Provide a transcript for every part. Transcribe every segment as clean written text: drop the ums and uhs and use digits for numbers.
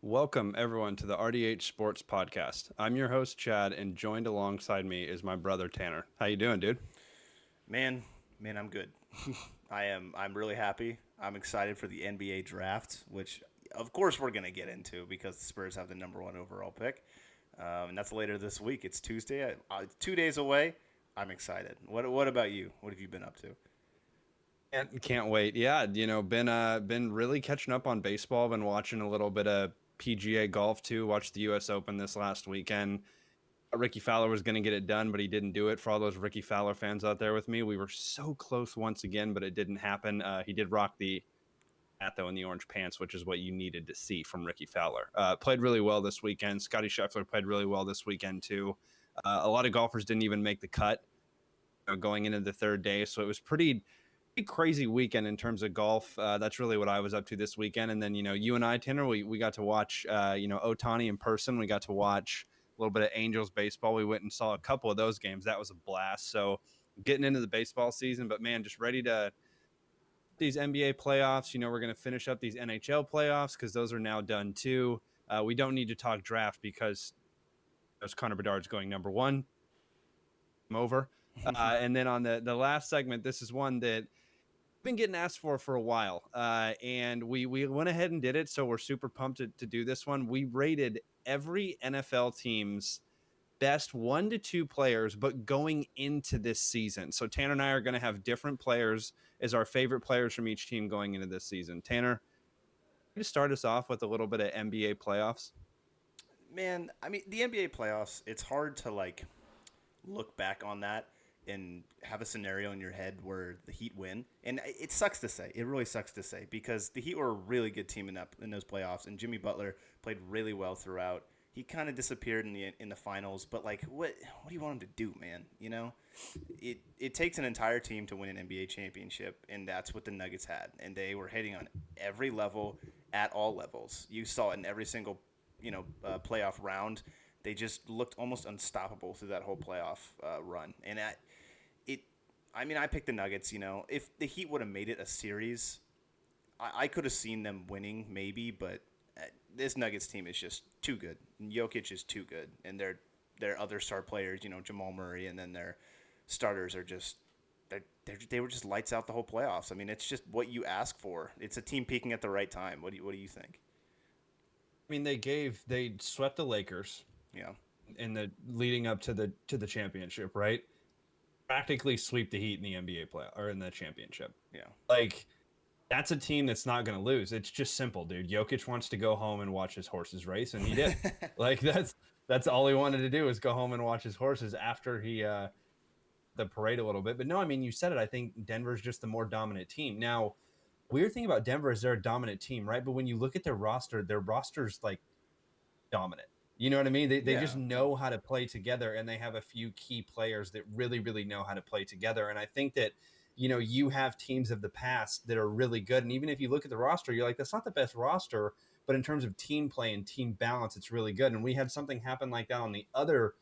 Welcome, everyone, to the RDH Sports Podcast. I'm your host, Chad, and joined alongside me is my brother, Tanner. How you doing, dude? Man, man, I'm good. I'm really happy. I'm excited for the NBA draft, which of course we're gonna get into because the Spurs have the number one overall pick, and that's later this week. It's Tuesday. 2 days away. I'm excited. What about you? What have you been up to? Can't wait. Yeah, been really catching up on baseball. Been watching a little bit of PGA golf too. Watched the U.S. Open this last weekend. Ricky Fowler was going to get it done, but he didn't do it. For all those Ricky Fowler fans out there with me, we were so close once again, but it didn't happen. He did rock the hat though in the orange pants, which is what you needed to see from Ricky Fowler. Played really well this weekend. Scotty Scheffler played really well this weekend too. A lot of golfers didn't even make the cut going into the third day, so it was pretty crazy weekend in terms of golf. That's really what I was up to this weekend. And then you and I, Tanner, we got to watch Otani in person. We got to watch a little bit of Angels baseball. We went and saw a couple of those games. That was a blast. So getting into the baseball season, but man, just ready to these NBA playoffs. We're going to finish up these NHL playoffs because those are now done too. We don't need to talk draft because there's Connor Bedard's going number one. I'm over. And then on the last segment, this is one that I've been getting asked for a while, and we went ahead and did it. So we're super pumped to do this one. We rated every NFL team's best 1 to 2 players, but going into this season. So Tanner and I are going to have different players as our favorite players from each team going into this season. Tanner, can you start us off with a little bit of NBA playoffs? Man, I mean the NBA playoffs. It's hard to look back on that and have a scenario in your head where the Heat win. And it sucks to say. It really sucks to say because the Heat were a really good team in those playoffs, and Jimmy Butler played really well throughout. He kind of disappeared in the finals, but what do you want him to do, man? It takes an entire team to win an NBA championship, and that's what the Nuggets had, and they were hitting on every level at all levels. You saw it in every single playoff round. They just looked almost unstoppable through that whole playoff run. And it, I mean, I picked the Nuggets. If the Heat would have made it a series, I could have seen them winning maybe, but this Nuggets team is just too good. Jokic is too good, and their other star players, Jamal Murray, and then their starters are just they were just lights out the whole playoffs. I mean, it's just what you ask for. It's a team peaking at the right time. What do you think? I mean, they swept the Lakers Yeah, in the leading up to the championship, right? Practically sweep the Heat in the NBA play or in the championship. yeah. Like that's a team that's not going to lose. It's just simple, dude. Jokic wants to go home and watch his horses race, and he did. Like that's all he wanted to do is go home and watch his horses after he the parade a little bit. But no, I mean you said it. I think Denver's just the more dominant team. Now, weird thing about Denver is they're a dominant team, right? But when you look at their roster's like dominant. You know what I mean? They just Yeah, know how to play together, and they have a few key players that really know how to play together. And I think that you have teams of the past that are really good, and even if you look at the roster, you're like, that's not the best roster, but in terms of team play and team balance, it's really good. And we had something happen like that on the other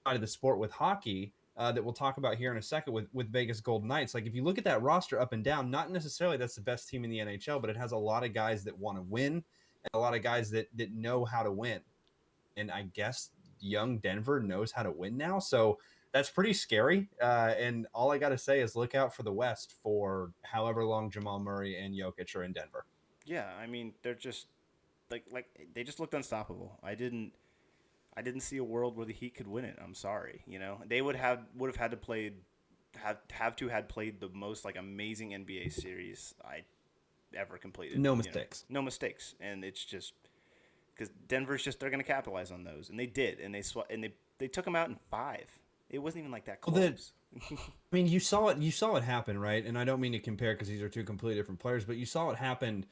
side of the sport with hockey. That we'll talk about here in a second with Vegas Golden Knights. Like if you look at that roster up and down, not necessarily that's the best team in the NHL, but it has a lot of guys that want to win and a lot of guys that know how to win, and I guess young Denver knows how to win now. So that's pretty scary. And all I got to say is look out for the West for however long Jamal Murray and Jokic are in Denver. yeah. I mean, they're just like they just looked unstoppable. I didn't see a world where the Heat could win it. I'm sorry. They would have had to had played the most amazing NBA series I ever completed. No mistakes. No mistakes, and it's just because Denver's just they're going to capitalize on those, and they did, and they took them out in five. It wasn't even like that Well, then, close. I mean, you saw it happen, right? And I don't mean to compare because these are two completely different players, but you saw it happen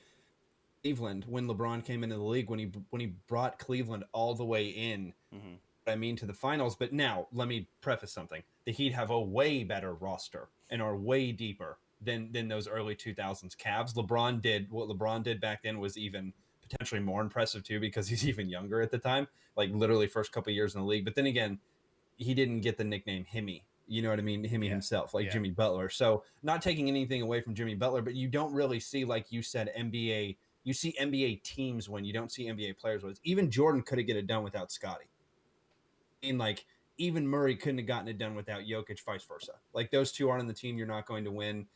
Cleveland when LeBron came into the league when he brought Cleveland all the way in. Hmm. I mean to the finals. But now let me preface something: the Heat have a way better roster and are way deeper than those early 2000s Cavs. LeBron did what LeBron did back then was even potentially more impressive too because he's even younger at the time, like literally first couple of years in the league. But then again, he didn't get the nickname Himmy. You know what I mean? Himmy Yeah, himself, like yeah, Jimmy Butler. So not taking anything away from Jimmy Butler, but you don't really see, like you said, NBA You see NBA teams win. You don't see NBA players win. Even Jordan could have get it done without Scotty. And like even Murray couldn't have gotten it done without Jokic, vice versa. Like those two aren't on the team, you're not going to win.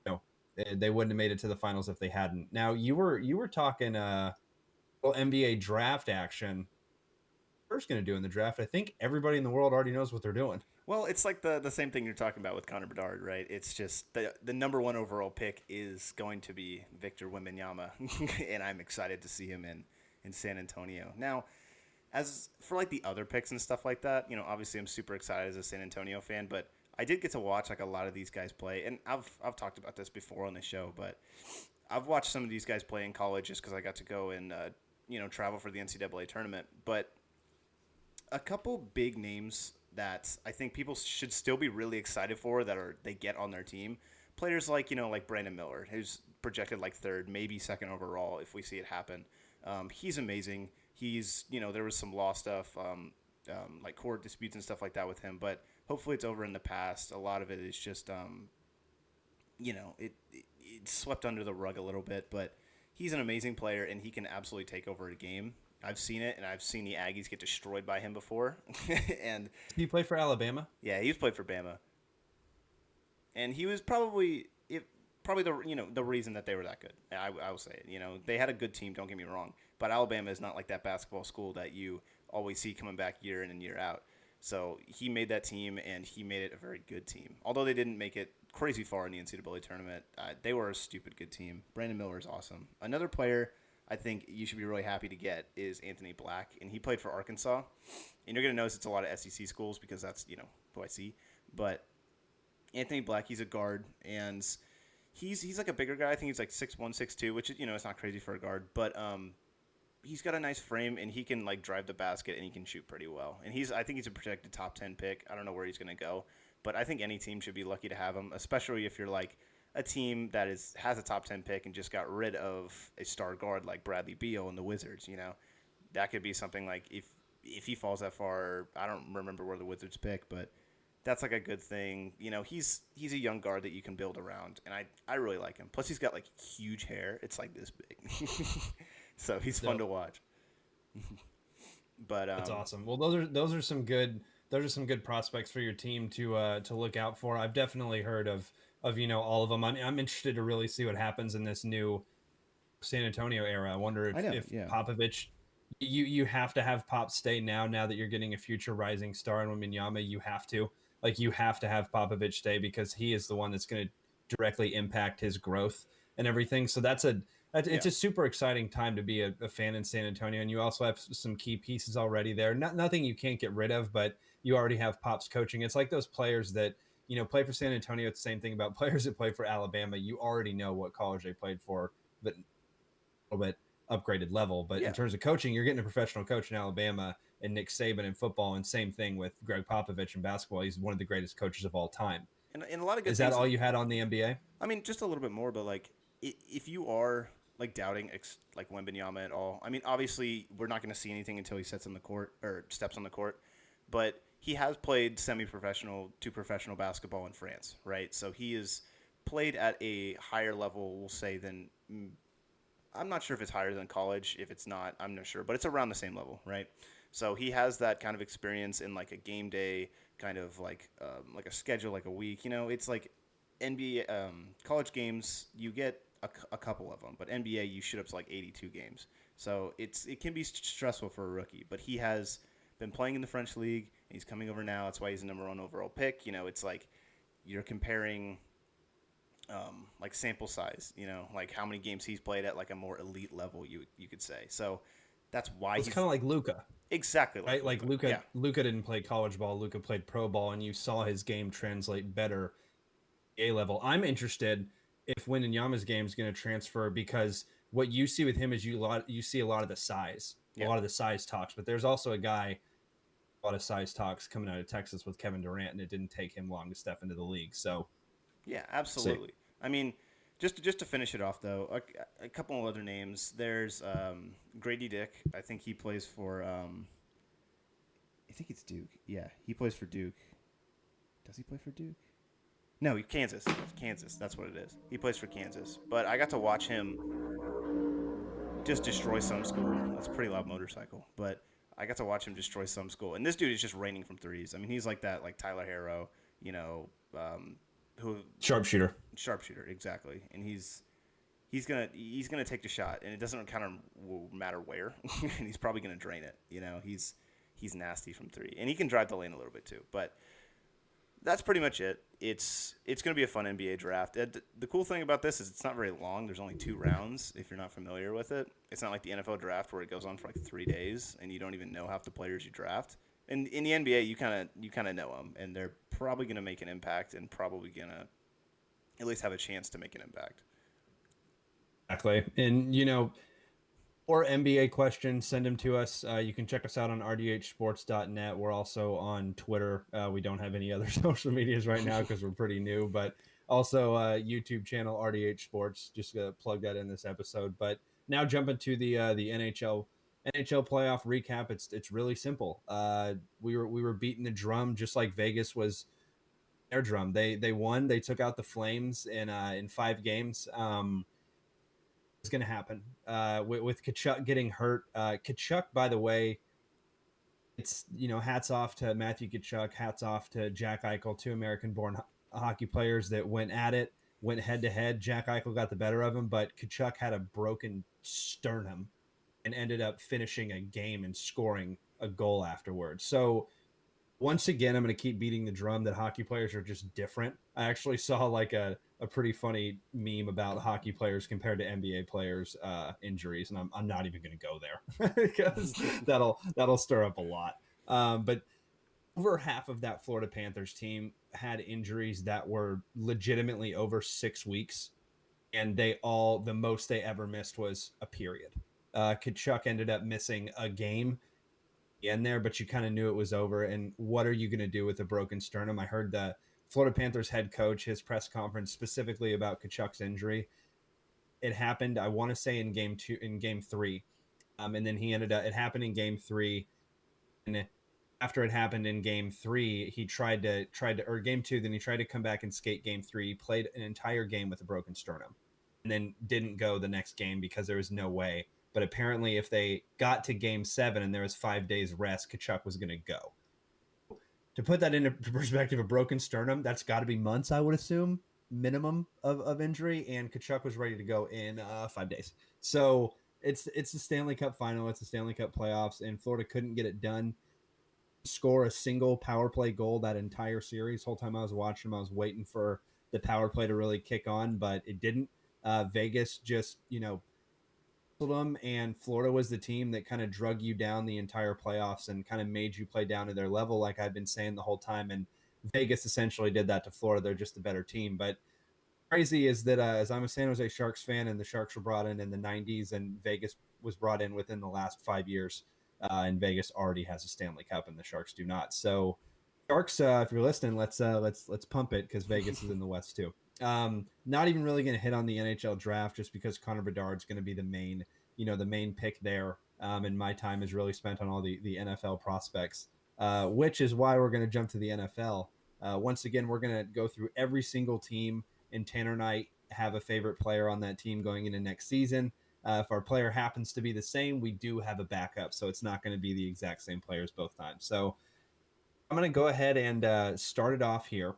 No, they wouldn't have made it to the finals if they hadn't. Now you were talking well NBA draft action. First going to do in the draft. I think everybody in the world already knows what they're doing. Well, it's like the same thing you're talking about with Connor Bedard, right? It's just the number one overall pick is going to be Victor Wembanyama, and I'm excited to see him in San Antonio. Now, as for like the other picks and stuff like that, obviously I'm super excited as a San Antonio fan, but I did get to watch like a lot of these guys play, and I've talked about this before on the show, but I've watched some of these guys play in college just because I got to go and travel for the NCAA tournament, but a couple big names that I think people should still be really excited for that they get on their team. Players like like Brandon Miller, who's projected like third, maybe second overall if we see it happen. He's amazing. He's there was some law stuff, like court disputes and stuff like that with him, but hopefully it's over in the past. A lot of it is just it's swept under the rug a little bit, but he's an amazing player and he can absolutely take over a game. I've seen it, and I've seen the Aggies get destroyed by him before. And He played for Alabama. yeah, he was played for Bama, and he was probably the reason that they were that good. I will say it. They had a good team. Don't get me wrong, but Alabama is not like that basketball school that you always see coming back year in and year out. So he made that team, and he made it a very good team. Although they didn't make it crazy far in the NCAA tournament, they were a stupid good team. Brandon Miller is awesome. Another player I think you should be really happy to get is Anthony Black, and he played for Arkansas. And you're going to notice it's a lot of SEC schools because that's, who I see. But Anthony Black, he's a guard, and he's like a bigger guy. I think he's like 6'1", 6'2", which is, it's not crazy for a guard. But he's got a nice frame, and he can like drive the basket, and he can shoot pretty well. And I think he's a projected top 10 pick. I don't know where he's going to go, but I think any team should be lucky to have him, especially if you're like a team that has a top 10 pick and just got rid of a star guard like Bradley Beal and the Wizards. That could be something like if he falls that far. I don't remember where the Wizards pick, but that's like a good thing. He's a young guard that you can build around, and I really like him. Plus, he's got like huge hair. It's like this big, so he's fun to watch. But That's awesome. Well, those are some good prospects for your team to look out for. I've definitely heard of all of them. I'm interested to really see what happens in this new San Antonio era. I wonder if Popovich, you have to have Pop stay now that you're getting a future rising star in Wembanyama. You have to have Popovich stay because he is the one that's going to directly impact his growth and everything. So it's a super exciting time to be a fan in San Antonio, and you also have some key pieces already there. Nothing you can't get rid of, but you already have Pop's coaching. It's like those players that play for San Antonio. It's the same thing about players that play for Alabama. You already know what college they played for, but a little bit upgraded level. But in terms of coaching, you're getting a professional coach in Alabama and Nick Saban in football, and same thing with Greg Popovich in basketball. He's one of the greatest coaches of all time. And a lot of good Is things. that all you had on the NBA? I mean, just a little bit more, but like if you are like doubting like Wembanyama at all, I mean, obviously we're not going to see anything until he steps on the court, but he has played semi-professional to professional basketball in France, right? So he is played at a higher level, we'll say, than I'm not sure if it's higher than college. If it's not, I'm not sure, but it's around the same level, right? So he has that kind of experience in like a game day kind of like a schedule, like a week. It's like NBA college games. You get a couple of them, but NBA you shoot up to like 82 games. So it can be stressful for a rookie, but he has been playing in the French league. And he's coming over now. That's why he's the number one overall pick. It's like you're comparing like sample size, like how many games he's played at like a more elite level, you could say. So that's why it's kind of like Luka. Exactly. Like Luka. Yeah. Luka didn't play college ball. Luka played pro ball, and you saw his game translate better A level. I'm interested if Wembanyama's game is going to transfer, because what you see with him is you see a lot of the size, a lot of the size talks, but there's also a lot of size talks coming out of Texas with Kevin Durant, and it didn't take him long to step into the league. So yeah, absolutely. I mean, just to finish it off though, a couple of other names. There's Grady Dick. I think he plays for I think it's Duke. Yeah, he plays for Duke. Does he play for Duke? No, Kansas. Kansas. That's what it is. He plays for Kansas. But I got to watch him. just destroy some school. That's a pretty loud motorcycle, but I got to watch him destroy some school. And this dude is just raining from threes. I mean, he's like that, like Tyler Harrow, you know, who Sharpshooter. sharpshooter exactly. And he's gonna take the shot, and it doesn't kind of matter where, and he's probably gonna drain it. You know, he's nasty from three, and he can drive the lane a little bit too. But that's pretty much it. It's going to be a fun NBA draft. The cool thing about this is it's not very long. There's only 2 rounds if you're not familiar with it. It's not like the NFL draft where it goes on for like 3 days and you don't even know half the players you draft. And in the NBA, you kind of know them, and they're probably going to make an impact and probably going to at least have a chance to make an impact. Exactly. And, you know, or NBA questions, send them to us. You can check us out on rdhsports.net. We're also on Twitter. We don't have any other social medias right now because we're pretty new, but also YouTube channel RDH Sports. Just gonna plug that in this episode. But now jumping to the NHL playoff recap. It's really simple. We were beating the drum just like Vegas was their drum. They won. They took out the Flames in 5 games. It's going to happen with Tkachuk getting hurt. Tkachuk, by the way, it's, you know, hats off to Matthew Tkachuk, hats off to Jack Eichel, 2 American-born hockey players that went at it, went head-to-head. Jack Eichel got the better of him, but Tkachuk had a broken sternum and ended up finishing a game and scoring a goal afterwards. So once again, I'm going to keep beating the drum that hockey players are just different. I actually saw like a pretty funny meme about hockey players compared to NBA players' injuries, and I'm not even going to go there because that'll stir up a lot. But over half of that Florida Panthers team had injuries that were legitimately over 6 weeks, and the most they ever missed was a period. Kachuk ended up missing a game in there, but you kind of knew it was over. And what are you going to do with a broken sternum? I heard the Florida Panthers head coach, his press conference specifically about Kachuk's injury. It happened, I want to say in game 3. And then it happened in game 3. And after it happened in game 3, he tried to, or game 2, then he tried to come back and skate game 3. He played an entire game with a broken sternum and then didn't go the next game because there was no way. But apparently, if they got to game 7 and there was 5 days rest, Tkachuk was going to go. To put that into perspective, a broken sternum, that's got to be months, I would assume, minimum of injury. And Tkachuk was ready to go in 5 days. So it's the Stanley Cup final. It's the Stanley Cup playoffs, and Florida couldn't get it done. Score a single power play goal that entire series. Whole time I was watching them, I was waiting for the power play to really kick on, but it didn't. Vegas just, you know, them, and Florida was the team that kind of drug you down the entire playoffs and kind of made you play down to their level, like I've been saying the whole time. And Vegas essentially did that to Florida. They're just a better team. But crazy is that as I'm a San Jose Sharks fan, and the Sharks were brought in the 90s, and Vegas was brought in within the last 5 years, and Vegas already has a Stanley Cup, and the Sharks do not. So Sharks, if you're listening, let's pump it because Vegas is in the West too. Not even really going to hit on the NHL draft just because Connor Bedard's going to be the main pick there. And my time is really spent on all the NFL prospects, which is why we're going to jump to the NFL. Once again, we're going to go through every single team, and Tanner and I have a favorite player on that team going into next season. If our player happens to be the same, we do have a backup, so it's not going to be the exact same players both times. So I'm going to go ahead and start it off here.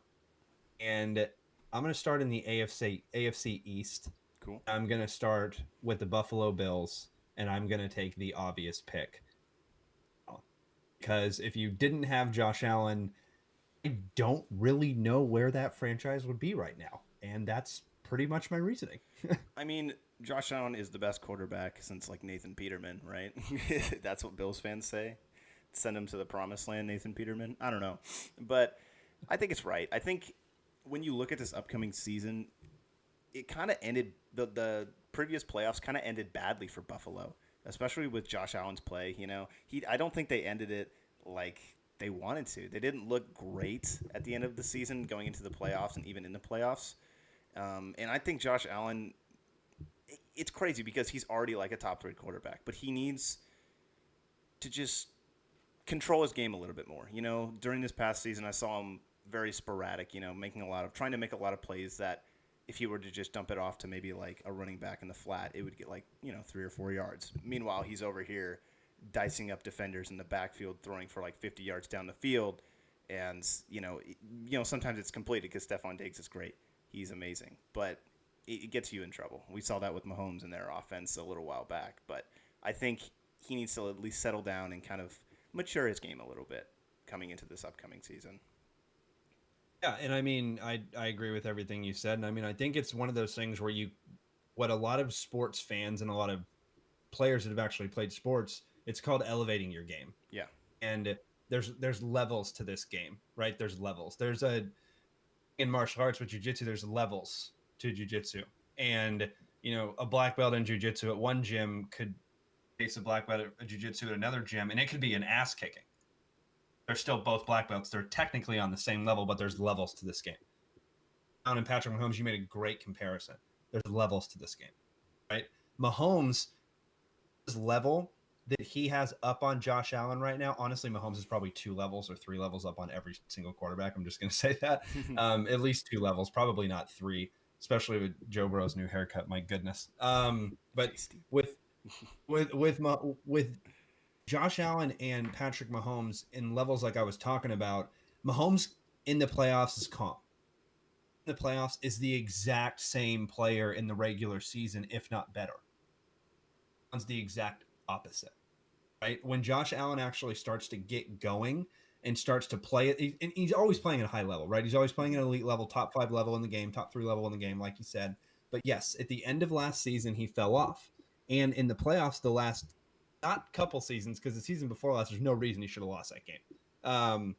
And I'm going to start in the AFC East. Cool. I'm going to start with the Buffalo Bills, and I'm going to take the obvious pick. Because if you didn't have Josh Allen, I don't really know where that franchise would be right now. And that's pretty much my reasoning. I mean, Josh Allen is the best quarterback since like Nathan Peterman, right? That's what Bills fans say. Send him to the promised land, Nathan Peterman. I don't know. But I think it's right. I think when you look at this upcoming season, it kind of ended, the previous playoffs kind of ended badly for Buffalo, especially with Josh Allen's play. You know, I don't think they ended it like they wanted to. They didn't look great at the end of the season, going into the playoffs and even in the playoffs. And I think Josh Allen, it's crazy because he's already like a top 3 quarterback, but he needs to just control his game a little bit more. You know, during this past season, I saw him very sporadic, you know, trying to make a lot of plays that if he were to just dump it off to maybe like a running back in the flat, it would get like 3 or 4 yards. Meanwhile, he's over here dicing up defenders in the backfield, throwing for like 50 yards down the field, and sometimes it's completed because Stephon Diggs is great. He's amazing, but it gets you in trouble. We saw that with Mahomes and their offense a little while back, but I think he needs to at least settle down and kind of mature his game a little bit coming into this upcoming season. Yeah, and I mean, I agree with everything you said, and I mean, I think it's one of those things where what a lot of sports fans and a lot of players that have actually played sports, it's called elevating your game. Yeah. And there's levels to this game, right? There's levels. In martial arts with jiu-jitsu, there's levels to jiu-jitsu. And, a black belt in jiu-jitsu at one gym could face a black belt at jiu-jitsu at another gym, and it could be an ass kicking. They're still both black belts. They're technically on the same level, but there's levels to this game. Down in Patrick Mahomes, you made a great comparison. There's levels to this game, right? Mahomes' level that he has up on Josh Allen right now, honestly, Mahomes is probably 2 levels or 3 levels up on every single quarterback. I'm just going to say that. At least 2 levels, probably not 3, especially with Joe Burrow's new haircut. My goodness. But with Josh Allen and Patrick Mahomes in levels like I was talking about, Mahomes in the playoffs is calm. In the playoffs is the exact same player in the regular season, if not better. It's the exact opposite, right? When Josh Allen actually starts to get going and starts to play it, and he's always playing at a high level, right? He's always playing at an elite level, top 5 level in the game, top 3 level in the game, like you said. But yes, at the end of last season, he fell off. And in the playoffs, the last, not couple seasons, because the season before last, there's no reason he should have lost that game.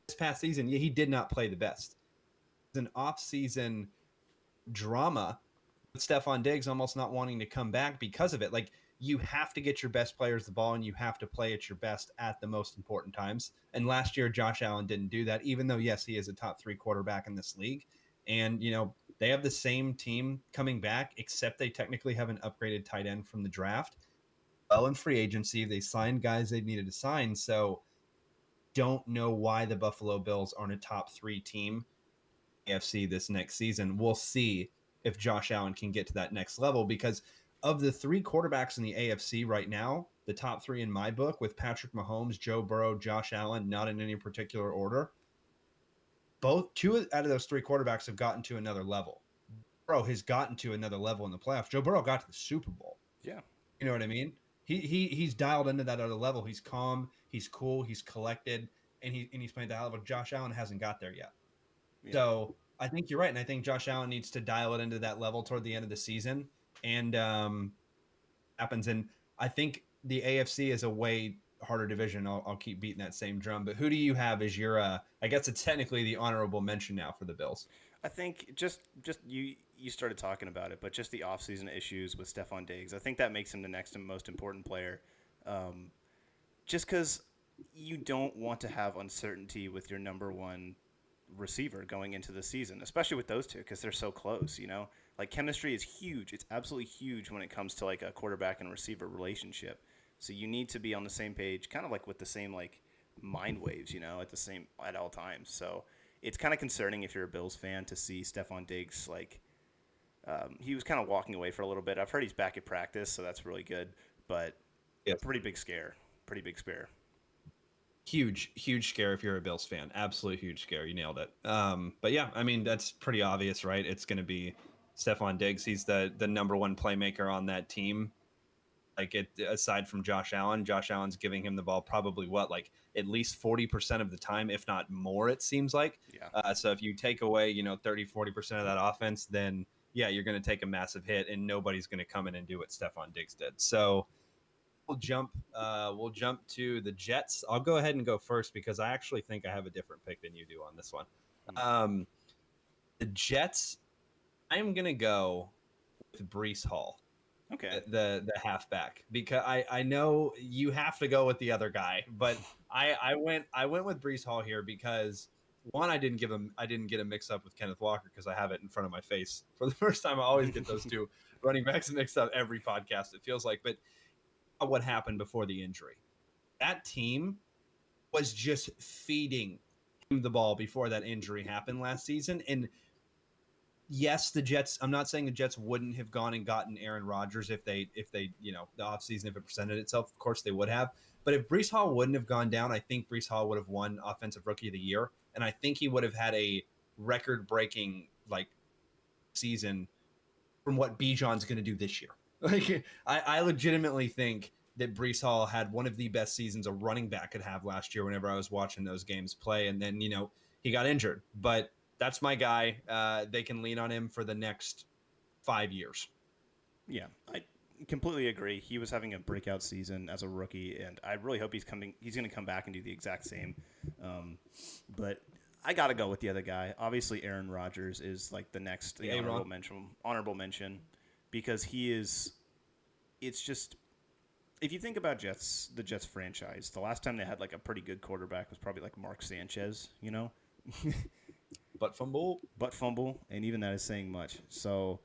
This past season, he did not play the best. It's an off-season drama with Stephon Diggs almost not wanting to come back because of it. Like, you have to get your best players the ball and you have to play at your best at the most important times. And last year, Josh Allen didn't do that, even though, yes, he is a top 3 quarterback in this league. And, they have the same team coming back, except they technically have an upgraded tight end from the draft. Well, in free agency, they signed guys they needed to sign. So don't know why the Buffalo Bills aren't a top 3 team AFC this next season. We'll see if Josh Allen can get to that next level, because of the 3 quarterbacks in the AFC right now, the top 3 in my book, with Patrick Mahomes, Joe Burrow, Josh Allen, not in any particular order, 2 out of those 3 quarterbacks have gotten to another level. Burrow has gotten to another level in the playoffs. Joe Burrow got to the Super Bowl. Yeah. You know what I mean? He's dialed into that other level. He's calm, he's cool, he's collected, and he's playing that level. Josh Allen hasn't got there yet. Yeah. So I think you're right, and I think Josh Allen needs to dial it into that level toward the end of the season. And happens. And I think the AFC is a way harder division. I'll keep beating that same drum. But who do you have as your? I guess it's technically the honorable mention now for the Bills. I think just you started talking about it, but just the offseason issues with Stephon Diggs, I think that makes him the next and most important player. Just because you don't want to have uncertainty with your number 1 receiver going into the season, especially with those 2, because they're so close. Like, chemistry is huge. It's absolutely huge when it comes to like a quarterback and receiver relationship. So you need to be on the same page, kind of like with the same like mind waves, at all times. So it's kind of concerning if you're a Bills fan to see Stephon Diggs like he was kind of walking away for a little bit. I've heard he's back at practice, so that's really good. But yes. A pretty big scare. Huge scare if you're a Bills fan. Absolute huge scare. You nailed it. But yeah, I mean, that's pretty obvious, right? It's going to be Stephon Diggs. He's the number 1 playmaker on that team. Like, aside from Josh Allen, Josh Allen's giving him the ball probably at least 40% of the time, if not more, it seems like. Yeah. So if you take away, 30-40% of that offense, then yeah, you're going to take a massive hit, and nobody's going to come in and do what Stephon Diggs did. So we'll jump to the Jets. I'll go ahead and go first because I actually think I have a different pick than you do on this one. The Jets, I'm going to go with Breece Hall. Okay. The halfback, because I know you have to go with the other guy, but I went with Breece Hall here because, one, I didn't get a mix up with Kenneth Walker because I have it in front of my face for the first time. I always get those 2 running backs mixed up every podcast, it feels like. But what happened before the injury? That team was just feeding him the ball before that injury happened last season, and yes, the Jets. I'm not saying the Jets wouldn't have gone and gotten Aaron Rodgers if they the offseason, if it presented itself. Of course they would have. But if Breece Hall wouldn't have gone down, I think Breece Hall would have won Offensive Rookie of the Year, and I think he would have had a record-breaking season from what Bijan's going to do this year. I legitimately think that Breece Hall had one of the best seasons a running back could have last year. Whenever I was watching those games play, and then he got injured, but that's my guy. They can lean on him for the next 5 years. Yeah, I completely agree. He was having a breakout season as a rookie, and I really hope he's going to come back and do the exact same. But I got to go with the other guy. Obviously, Aaron Rodgers is like the next honorable mention because he is. It's just if you think about the Jets franchise, the last time they had like a pretty good quarterback was probably like Mark Sanchez. Butt fumble, and even that is saying much. So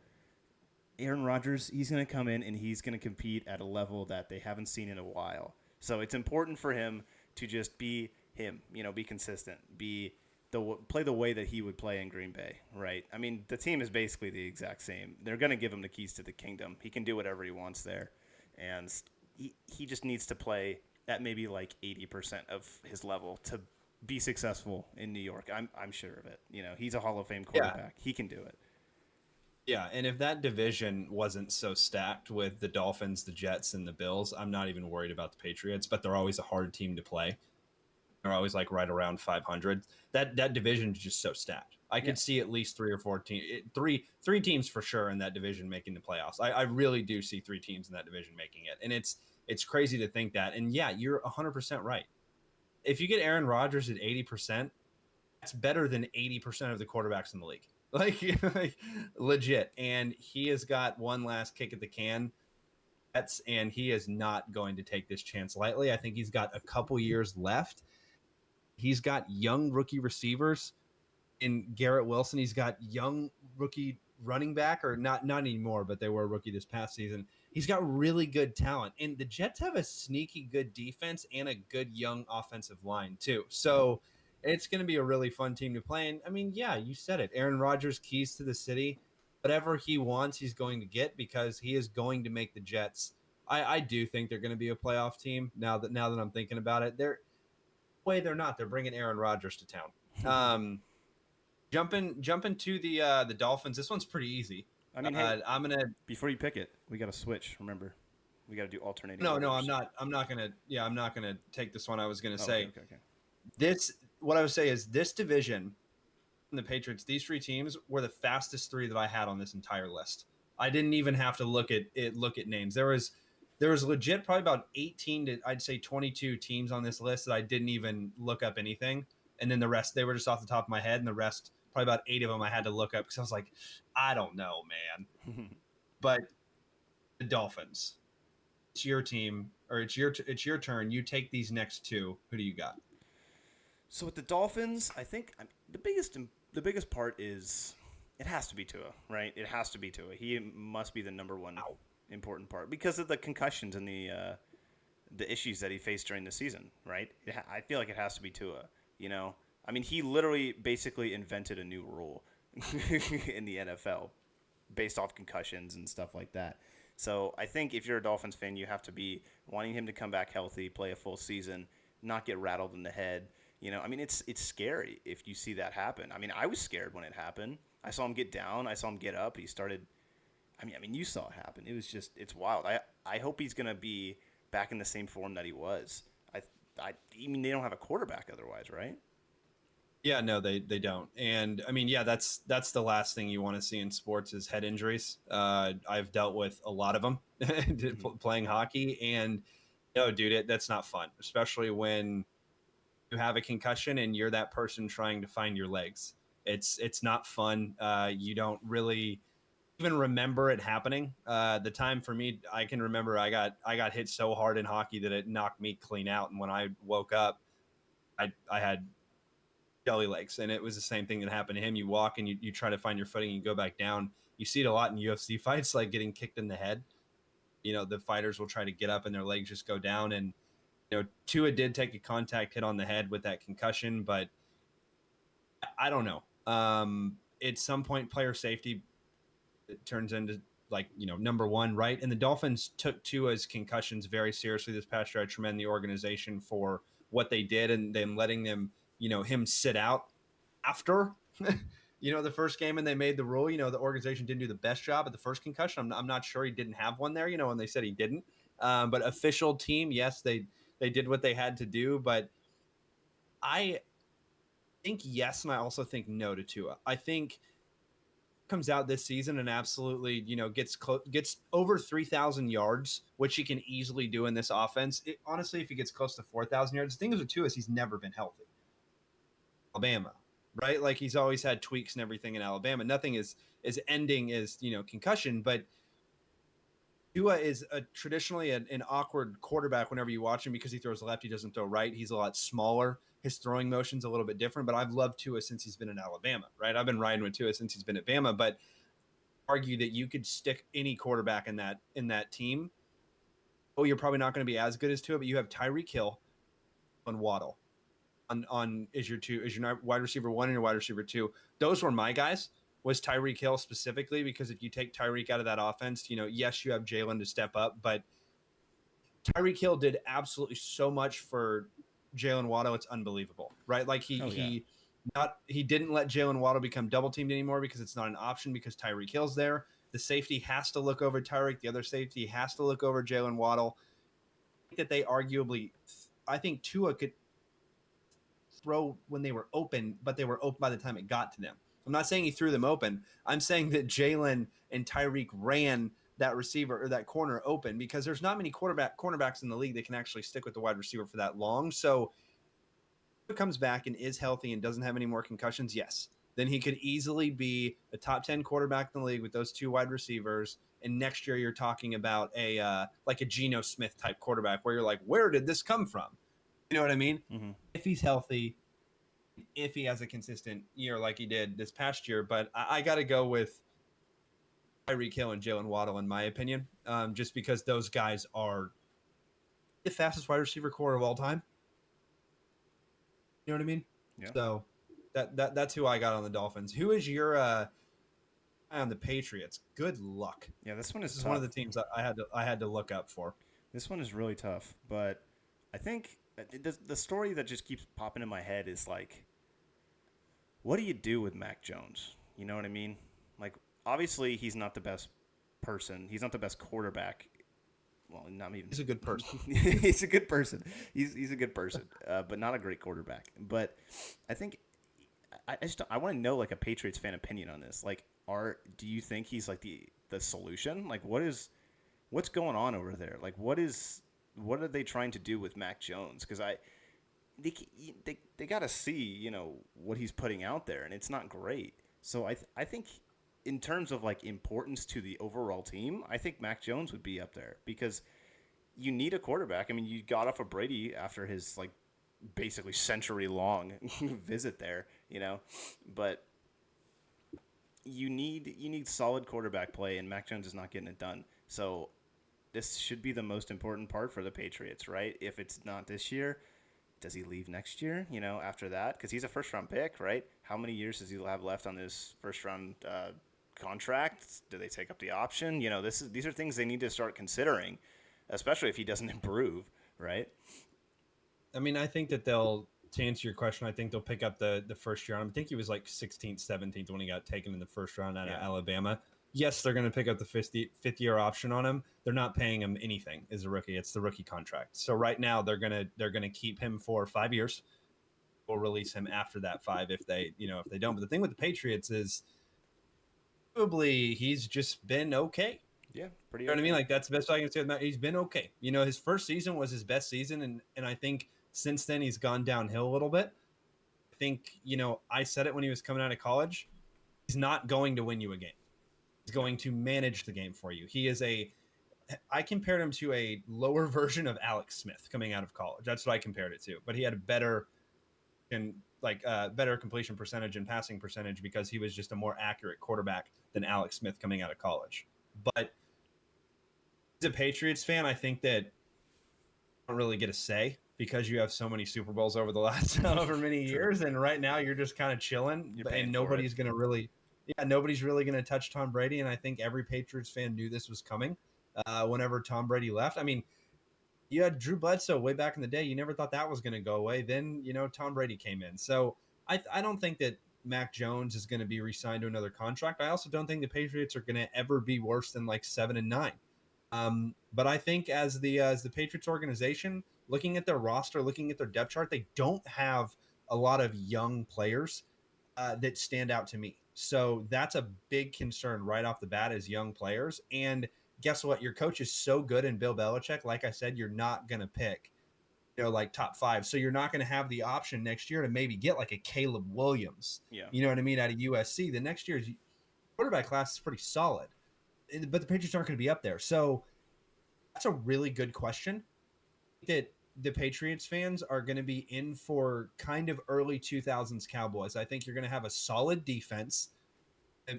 Aaron Rodgers, he's going to come in and he's going to compete at a level that they haven't seen in a while. So it's important for him to just be him, be consistent, play the way that he would play in Green Bay, right? I mean, the team is basically the exact same. They're going to give him the keys to the kingdom. He can do whatever he wants there. And he just needs to play at maybe like 80% of his level to be successful in New York. I'm sure of it. He's a Hall of Fame quarterback. Yeah. He can do it. Yeah, and if that division wasn't so stacked with the Dolphins, the Jets, and the Bills, I'm not even worried about the Patriots, but they're always a hard team to play. They're always like right around 500. That division is just so stacked. I could see at least 3 or 4 teams, three teams for sure in that division making the playoffs. I really do see 3 teams in that division making it, and it's crazy to think that. And yeah, you're 100% right. If you get Aaron Rodgers at 80%, that's better than 80% of the quarterbacks in the league. Like legit. And he has got one last kick at the can. And he is not going to take this chance lightly. I think he's got a couple years left. He's got young rookie receivers in Garrett Wilson. He's got young rookie running back, or not anymore, but they were a rookie this past season. He's got really good talent. And the Jets have a sneaky good defense and a good young offensive line too. So it's going to be a really fun team to play. And I mean, yeah, you said it. Aaron Rodgers, keys to the city. Whatever he wants, he's going to get because he is going to make the Jets. I do think they're going to be a playoff team now that I'm thinking about it. They're not. They're bringing Aaron Rodgers to town. Jumping to the Dolphins. This one's pretty easy. I mean, hey, I'm gonna before you pick it, we got to switch. Remember, we got to do alternating. No, I'm not gonna. Yeah, I'm not gonna take this one. I was gonna say okay. What I would say is this division, and the Patriots. These 3 teams were the fastest 3 that I had on this entire list. I didn't even have to look at names. There was legit probably about 18 to I'd say 22 teams on this list that I didn't even look up anything, and then the rest they were just off the top of my head, and the rest. Probably about 8 of them I had to look up because I was like, I don't know, man. But the Dolphins, it's your team, or it's your turn. You take these next 2. Who do you got? So with the Dolphins, I think the biggest part is it has to be Tua, right? It has to be Tua. He must be the number one important part because of the concussions and the issues that he faced during the season, right? I feel like it has to be Tua, I mean, he literally basically invented a new rule in the NFL based off concussions and stuff like that. So I think if you're a Dolphins fan, you have to be wanting him to come back healthy, play a full season, not get rattled in the head. I mean, it's scary if you see that happen. I mean, I was scared when it happened. I saw him get down. I saw him get up. He started. I mean, you saw it happen. It was just, it's wild. I hope he's gonna be back in the same form that he was. I mean, they don't have a quarterback otherwise, right? Yeah, no, they don't. And I mean, yeah, that's the last thing you want to see in sports is head injuries. I've dealt with a lot of them playing hockey, and no, dude, that's not fun, especially when you have a concussion and you're that person trying to find your legs. It's not fun. You don't really even remember it happening. The time for me, I can remember I got hit so hard in hockey that it knocked me clean out, and when I woke up, I had jelly legs, and it was the same thing that happened to him. You walk and you try to find your footing, and you go back down. You see it a lot in UFC fights, like getting kicked in the head. The fighters will try to get up and their legs just go down. And Tua did take a contact hit on the head with that concussion, but I don't know. at some point player safety it turns into like, number one, right? And the Dolphins took Tua's concussions very seriously this past year. I commend the organization for what they did and then letting them, him sit out after the first game, and they made the rule. The organization didn't do the best job at the first concussion. I'm not sure he didn't have one there, and they said he didn't. But official team, yes, they did what they had to do. But I think yes, and I also think no to Tua. I think comes out this season and absolutely, gets over 3,000 yards, which he can easily do in this offense. Honestly, if he gets close to 4,000 yards, the thing is with Tua is he's never been healthy. Alabama, right? Like he's always had tweaks and everything in Alabama. Nothing is ending as concussion, but Tua is traditionally an awkward quarterback whenever you watch him because he throws left, he doesn't throw right. He's a lot smaller. His throwing motion's a little bit different, but I've loved Tua since he's been in Alabama, right? I've been riding with Tua since he's been at Bama, but argue that you could stick any quarterback in that team. Oh, you're probably not going to be as good as Tua, but you have Tyreek Hill and Waddle on is your wide receiver 1 and your wide receiver 2. Those were my guys. Was Tyreek Hill specifically, because if you take Tyreek out of that offense, yes, you have Jalen to step up, but Tyreek Hill did absolutely so much for Jalen Waddle. It's unbelievable, right? Like he didn't let Jalen Waddle become double teamed anymore because it's not an option because Tyreek Hill's there. The safety has to look over Tyreek. The other safety has to look over Jalen Waddle. I think that they arguably, I think Tua could throw when they were open, but they were open by the time it got to them. I'm not saying he threw them open. I'm saying that Jalen and Tyreek ran that receiver or that corner open because there's not many cornerbacks in the league that can actually stick with the wide receiver for that long. So if he comes back and is healthy and doesn't have any more concussions, yes, then he could easily be a top 10 quarterback in the league with those two wide receivers. And next year you're talking about like a Geno Smith type quarterback where you're like, where did this come from? You know what I mean? Mm-hmm. If he's healthy, if he has a consistent year like he did this past year. But I got to go with Tyreek Hill and Jalen Waddle, in my opinion, just because those guys are the fastest wide receiver core of all time. You know what I mean? Yeah. So that's who I got on the Dolphins. Who is your on the Patriots? Good luck. Yeah, this one is tough. One of the teams I had to look up for. This one is really tough, but I think the story that just keeps popping in my head is like, what do you do with Mac Jones? You know what I mean? Like, obviously, he's not the best person. He's not the best quarterback. Well, not even. He's a good person. He's a good person. He's a good person, but not a great quarterback. But I think I want to know like a Patriots fan opinion on this. Like, do you think he's like the solution? Like, what's going on over there? Like, what are they trying to do with Mac Jones? Because they got to see what he's putting out there, and it's not great. So I think in terms of like importance to the overall team, I think Mac Jones would be up there because you need a quarterback. I mean, you got off of Brady after his like basically century-long visit there, but you need solid quarterback play, and Mac Jones is not getting it done. So this should be the most important part for the Patriots, right? If it's not this year, does he leave next year, after that? Because he's a first-round pick, right? How many years does he have left on this first-round contract? Do they take up the option? These are things they need to start considering, especially if he doesn't improve, right? I mean, I think that to answer your question, I think they'll pick up the first year on him. I think he was like 16th, 17th when he got taken in the first round out of Alabama. Yes, they're going to pick up the fifth year option on him. They're not paying him anything as a rookie. It's the rookie contract. So right now they're gonna keep him for 5 years. We'll release him after that 5 if they don't. But the thing with the Patriots is probably he's just been okay. Yeah, pretty. You know what I mean? Like that's the best I can say about. He's been okay. His first season was his best season, and I think since then he's gone downhill a little bit. I think I said it when he was coming out of college. He's not going to win you a game. He's going to manage the game for you. I compared him to a lower version of Alex Smith coming out of college. That's what I compared it to. But he had a better completion percentage and passing percentage because he was just a more accurate quarterback than Alex Smith coming out of college. But as a Patriots fan, I think that you don't really get a say because you have so many Super Bowls over the last however many years. And right now you're just kind of chilling and nobody's going to really yeah, nobody's really going to touch Tom Brady, and I think every Patriots fan knew this was coming. Whenever Tom Brady left, I mean, you had Drew Bledsoe way back in the day. You never thought that was going to go away. Then Tom Brady came in, so I don't think that Mac Jones is going to be re-signed to another contract. I also don't think the Patriots are going to ever be worse than like 7-9. But I think as the Patriots organization, looking at their roster, looking at their depth chart, they don't have a lot of young players that stand out to me. So that's a big concern right off the bat as young players. And guess what? Your coach is so good in Bill Belichick. Like I said, you're not going to pick, like top 5. So you're not going to have the option next year to maybe get like a Caleb Williams. Yeah. You know what I mean? Out of USC. The next year's quarterback class is pretty solid, but the Patriots aren't going to be up there. So that's a really good question that the Patriots fans are going to be in for kind of early 2000s Cowboys. I think you're going to have a solid defense.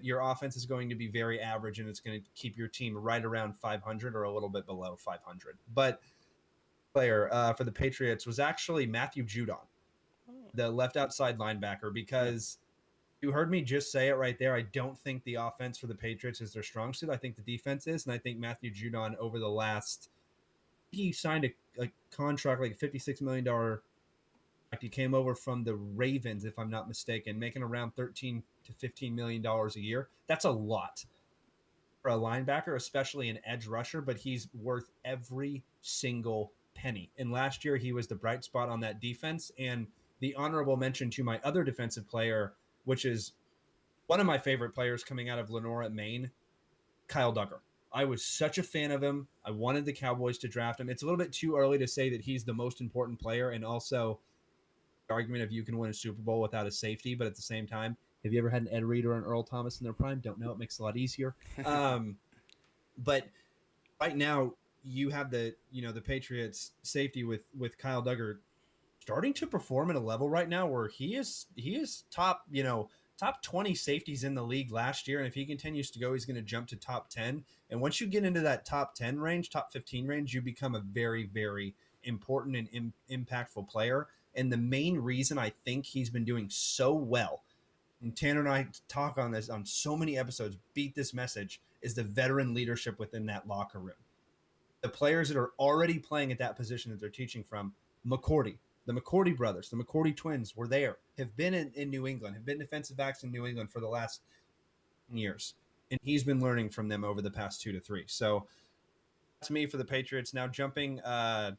Your offense is going to be very average, and it's going to keep your team right around 500 or a little bit below 500. But player for the Patriots was actually Matthew Judon, the left outside linebacker, because you heard me just say it right there. I don't think the offense for the Patriots is their strong suit. I think the defense is, and I think Matthew Judon over the last – he signed a contract, like a $56 million. He came over from the Ravens, if I'm not mistaken, making around $13 to $15 million a year. That's a lot for a linebacker, especially an edge rusher, but he's worth every single penny. And last year, he was the bright spot on that defense. And the honorable mention to my other defensive player, which is one of my favorite players coming out of Lenore at Maine, Kyle Duggar. I was such a fan of him. I wanted the Cowboys to draft him. It's a little bit too early to say that he's the most important player, and also the argument of you can win a Super Bowl without a safety, but at the same time, have you ever had an Ed Reed or an Earl Thomas in their prime? Don't know. It makes it a lot easier. But right now, you have the Patriots safety with Kyle Duggar starting to perform at a level right now where he is top, top 20 safeties in the league last year. And if he continues to go, he's going to jump to top 10. And once you get into that top 10 range, top 15 range, you become a very, very important and impactful player. And the main reason I think he's been doing so well, and Tanner and I talk on this on so many episodes, beat this message, is the veteran leadership within that locker room. The players that are already playing at that position that they're teaching from, McCourty, the McCourty brothers, the McCourty twins were there, have been in New England, have been defensive backs in New England for the last years. And he's been learning from them over the past 2 to 3. So that's me for the Patriots. Now jumping to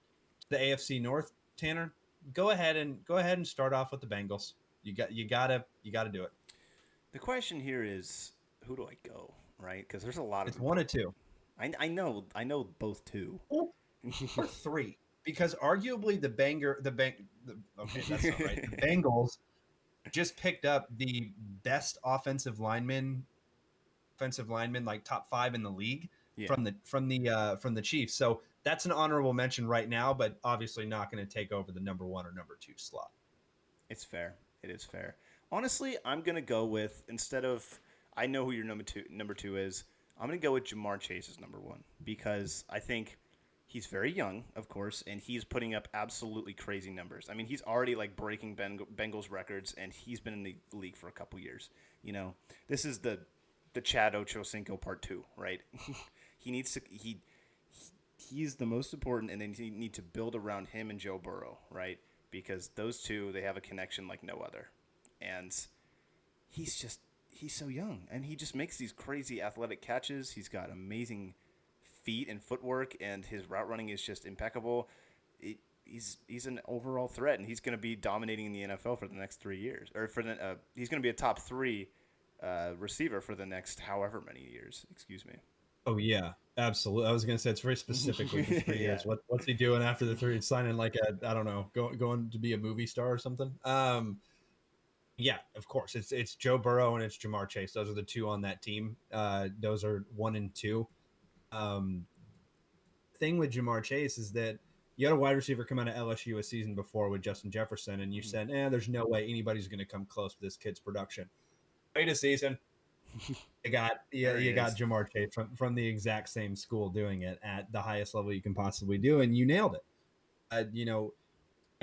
the AFC North, Tanner, go ahead and start off with the Bengals. You gotta do it. The question here is, who do I go, right? Because there's a lot of It's one or two. I know both two. Or 3. Because arguably the Bengals just picked up the best offensive lineman, like top 5 in the league from the Chiefs. So that's an honorable mention right now, but obviously not going to take over the number 1 or number 2 slot. It's fair. It is fair. Honestly, I'm gonna go with, instead of, I know who your number two is. I'm gonna go with Jamar Chase as number 1 because I think he's very young, of course, and he's putting up absolutely crazy numbers. I mean, he's already like breaking Bengals records, and he's been in the league for a couple years. This is the Chad Ochocinco part 2, right? He's the most important, and then you need to build around him and Joe Burrow, right? Because those two, they have a connection like no other. And he's so young, and he just makes these crazy athletic catches. He's got amazing feet and footwork, and his route running is just impeccable. He's an overall threat, and he's going to be dominating in the NFL for the next 3 years. Or he's going to be a top 3 receiver for the next however many years. Excuse me. Oh yeah, absolutely. I was going to say it's very specifically for 3 years. What's he doing after the 3? Signing like I don't know, going to be a movie star or something. Yeah, of course. It's Joe Burrow and it's Jamar Chase. Those are the 2 on that team. Those are 1 and 2. Thing with Jamar Chase is that you had a wide receiver come out of LSU a season before with Justin Jefferson, and you said, there's no way anybody's going to come close to this kid's production. Wait a season. You got Jamar Chase from the exact same school doing it at the highest level you can possibly do, and you nailed it. I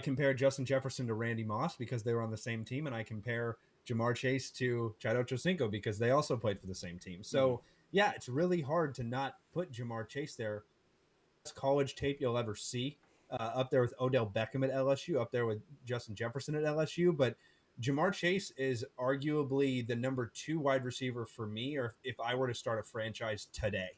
compare Justin Jefferson to Randy Moss because they were on the same team, and I compare Jamar Chase to Chad Ochocinco because they also played for the same team. So yeah, it's really hard to not put Jamar Chase there. Best college tape you'll ever see, up there with Odell Beckham at LSU, up there with Justin Jefferson at LSU. But Jamar Chase is arguably the number 2 wide receiver for me, or if I were to start a franchise today.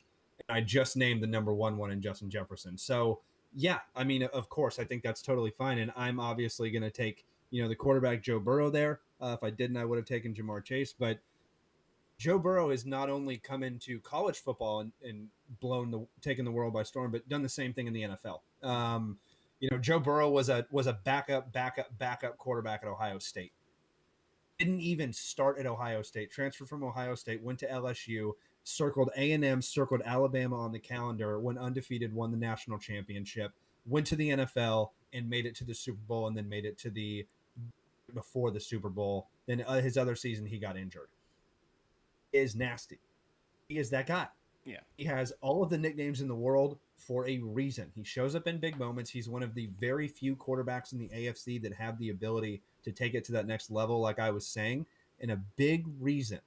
And I just named the number 1 in Justin Jefferson. So yeah, I mean, of course, I think that's totally fine. And I'm obviously going to take, the quarterback Joe Burrow there. If I didn't, I would have taken Jamar Chase. But Joe Burrow has not only come into college football and taken the world by storm, but done the same thing in the NFL. Joe Burrow was a backup quarterback at Ohio State. Didn't even start at Ohio State. Transferred from Ohio State, went to LSU, circled A&M, circled Alabama on the calendar, went undefeated, won the national championship, went to the NFL and made it to the Super Bowl, and then made it to before the Super Bowl. Then his other season he got injured. Is nasty. He is that guy. Yeah. He has all of the nicknames in the world for a reason. He shows up in big moments. He's one of the very few quarterbacks in the AFC that have the ability to take it to that next level, like I was saying. And a big reason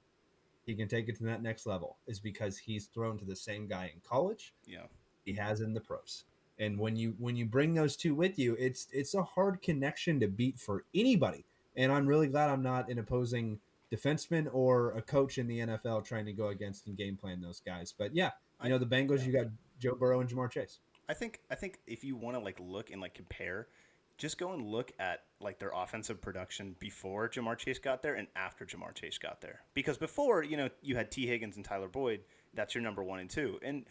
he can take it to that next level is because he's thrown to the same guy in college. Yeah. He has in the pros. And when you bring those two with you, it's a hard connection to beat for anybody. And I'm really glad I'm not an opposing defenseman or a coach in the NFL trying to go against and game plan those guys. But yeah, the Bengals, you got Joe Burrow and Jamar Chase. I think if you want to look and compare, just go and look at their offensive production before Jamar Chase got there and after Jamar Chase got there. Because before, you had T. Higgins and Tyler Boyd, that's your number 1 and 2. And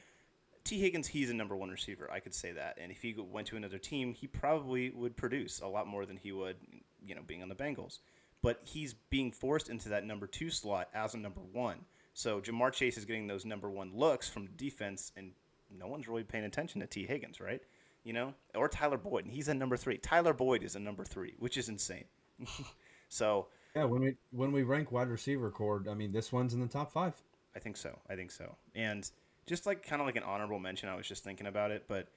T. Higgins, he's a number 1 receiver. I could say that. And if he went to another team, he probably would produce a lot more than he would, being on the Bengals. But he's being forced into that number 2 slot as a number 1. So Jamar Chase is getting those number 1 looks from the defense, and no one's really paying attention to T. Higgins, right? Or Tyler Boyd, and he's a number 3. Tyler Boyd is a number 3, which is insane. So yeah, when we rank wide receiver core, I mean, this one's in the top 5. I think so. And just kind of an honorable mention, I was just thinking about it, but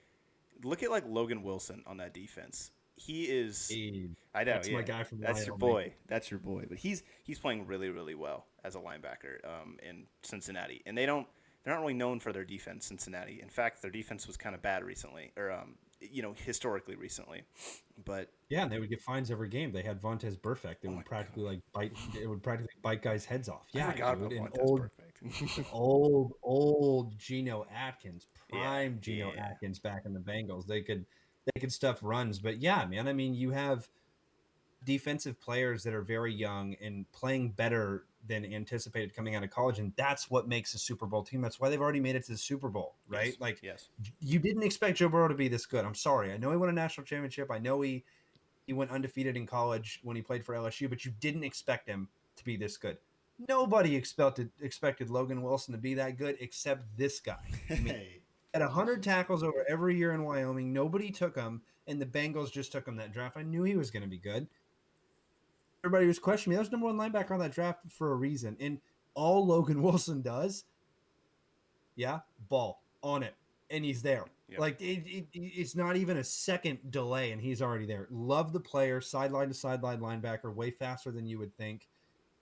look at Logan Wilson on that defense. He is. I know. That's my guy from That's Wyoming. your boy. That's your boy. But he's playing really, really well as a linebacker in Cincinnati, and they're not really known for their defense. Cincinnati. In fact, their defense was kind of bad recently, or historically recently. But yeah, and they would get fines every game. They had Vontaze Burfict. It would practically bite guys' heads off. Yeah, I forgot about Vontaze Burfict. old Geno Atkins, prime Geno Atkins back in the Bengals. They could stuff runs, but yeah, man. I mean, you have defensive players that are very young and playing better than anticipated coming out of college, and that's what makes a Super Bowl team. That's why they've already made it to the Super Bowl, right? Yes. You didn't expect Joe Burrow to be this good. I'm sorry. I know he won a national championship. I know he went undefeated in college when he played for LSU, but you didn't expect him to be this good. Nobody expected Logan Wilson to be that good except this guy. I mean, at 100 tackles over every year in Wyoming, nobody took him, and the Bengals just took him that draft. I knew he was going to be good. Everybody was questioning me. That was number 1 linebacker on that draft for a reason. And all Logan Wilson does, ball on it, and he's there. Yep. It's not even a second delay, and he's already there. Love the player, sideline to sideline linebacker, way faster than you would think.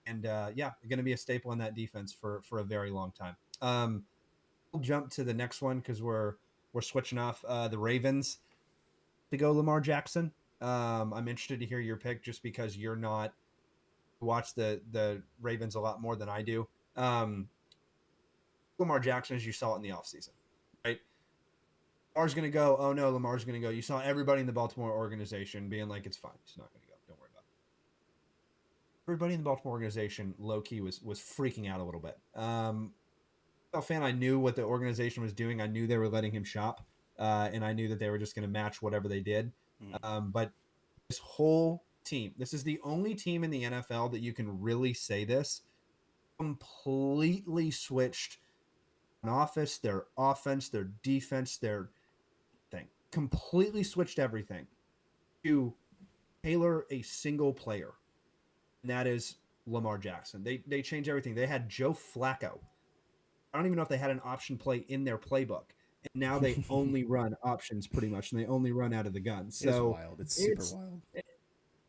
And going to be a staple in that defense for a very long time. We'll jump to the next one because we're switching off the Ravens to go Lamar Jackson. I'm interested to hear your pick just because you're not watch the Ravens a lot more than I do. Lamar Jackson, as you saw it in the offseason, right? Lamar's going to go. Oh no, Lamar's going to go. You saw everybody in the Baltimore organization being like, it's fine. He's not going to go. Don't worry about it. Everybody in the Baltimore organization, low key, was freaking out a little bit. Fan, I knew what the organization was doing. I knew they were letting him shop, and I knew that they were just going to match whatever they did. But this whole team, this is the only team in the NFL that you can really say this, completely switched an office, their defense, their thing. Completely switched everything to tailor a single player, and that is Lamar Jackson. They changed everything. They had Joe Flacco. I don't even know if they had an option play in their playbook. And now they only run options pretty much, and they only run out of the gun. So it's wild. It's super wild.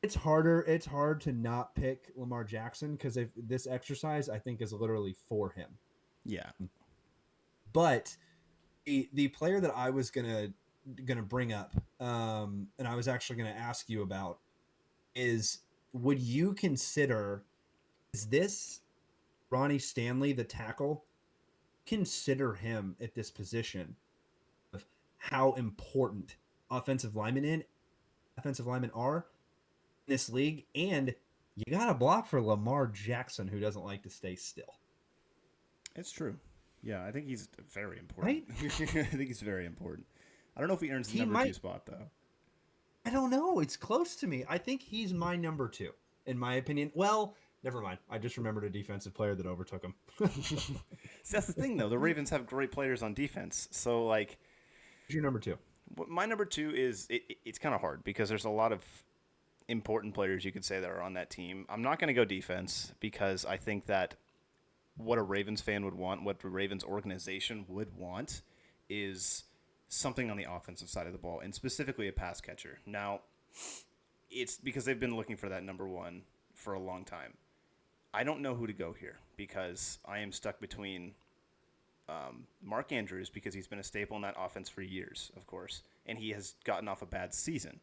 It's harder. It's hard to not pick Lamar Jackson because if this exercise, I think, is literally for him. Yeah. But the player that I was gonna bring up, and I was actually gonna ask you about is would you consider is this Ronnie Stanley the tackle? Consider him at this position of how important offensive linemen are in this league, and you got to block for Lamar Jackson, who doesn't like to stay still. It's true. Yeah, I think he's very important. Right? I think he's very important. I don't know if he earns the He number 2 might. spot though. I don't know. It's close to me. I think he's my number 2, in my opinion. Well, never mind. I just remembered a defensive player that overtook him. See, that's the thing though. The Ravens have great players on defense. So like, Who's your number 2? my number 2 is it's kind of hard because there's a lot of important players you could say that are on that team. I'm not going to go defense because I think that what a Ravens fan would want, what the Ravens organization would want, is something on the offensive side of the ball, and specifically a pass catcher. Now, it's because they've been looking for that number 1 for a long time. I don't know who to go here because I am stuck between Mark Andrews because he's been a staple in that offense for years, of course, and he has gotten off a bad season.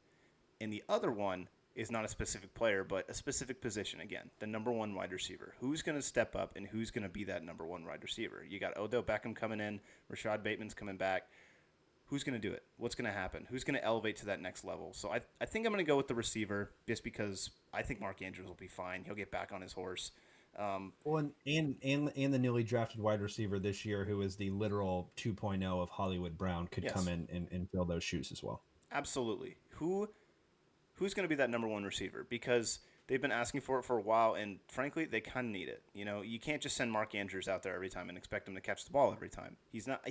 And the other one is not a specific player, but a specific position. Again, the number 1 wide receiver. Who's going to step up and who's going to be that number 1 wide receiver? You got Odell Beckham coming in. Rashad Bateman's coming back. Who's going to do it? What's going to happen? Who's going to elevate to that next level? So I think I'm going to go with the receiver just because I think Mark Andrews will be fine. He'll get back on his horse. Well, and the newly drafted wide receiver this year, who is the literal 2.0 of Hollywood Brown, could Yes. come in and fill those shoes as well. Absolutely. Who's going to be that number 1 receiver? Because they've been asking for it for a while, and frankly, they kind of need it. You know, you can't just send Mark Andrews out there every time and expect him to catch the ball every time. He's not.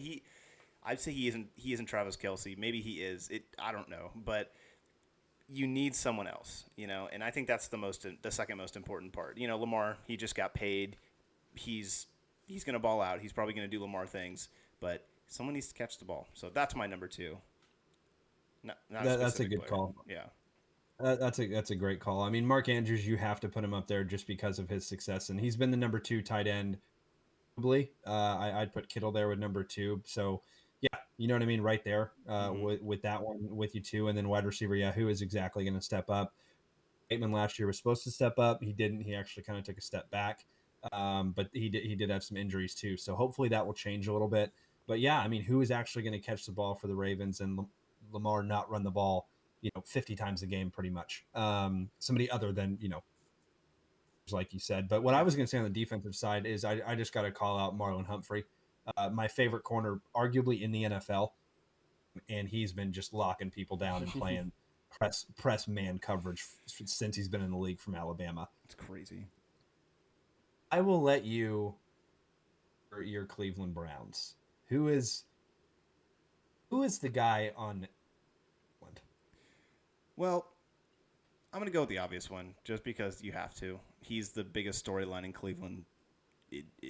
I'd say he isn't Travis Kelce. Maybe he is. I don't know, but you need someone else. You know, and I think that's the second most important part. You know, Lamar, he just got paid. He's going to ball out. He's probably going to do Lamar things, but someone needs to catch the ball. So that's my number 2. That's a good player. call. Yeah. That's a great call. I mean, Mark Andrews, you have to put him up there just because of his success, and he's been the number 2 tight end. Probably, I'd put Kittle there with number 2. So, yeah, you know what I mean, right there with that one with you too, and then wide receiver, yeah, who is exactly going to step up? Bateman last year was supposed to step up. He didn't. He actually kind of took a step back, but he did have some injuries too. So hopefully that will change a little bit. But yeah, I mean, who is actually going to catch the ball for the Ravens and Lamar not run the ball, 50 times a game pretty much? Somebody other than, like you said. But what I was going to say on the defensive side is I just got to call out Marlon Humphrey, my favorite corner, arguably in the NFL, and he's been just locking people down and playing press man coverage since he's been in the league from Alabama. It's crazy. I will let you your Cleveland Browns. Who is the guy on Cleveland? Well, I'm going to go with the obvious one just because you have to. He's the biggest storyline in Cleveland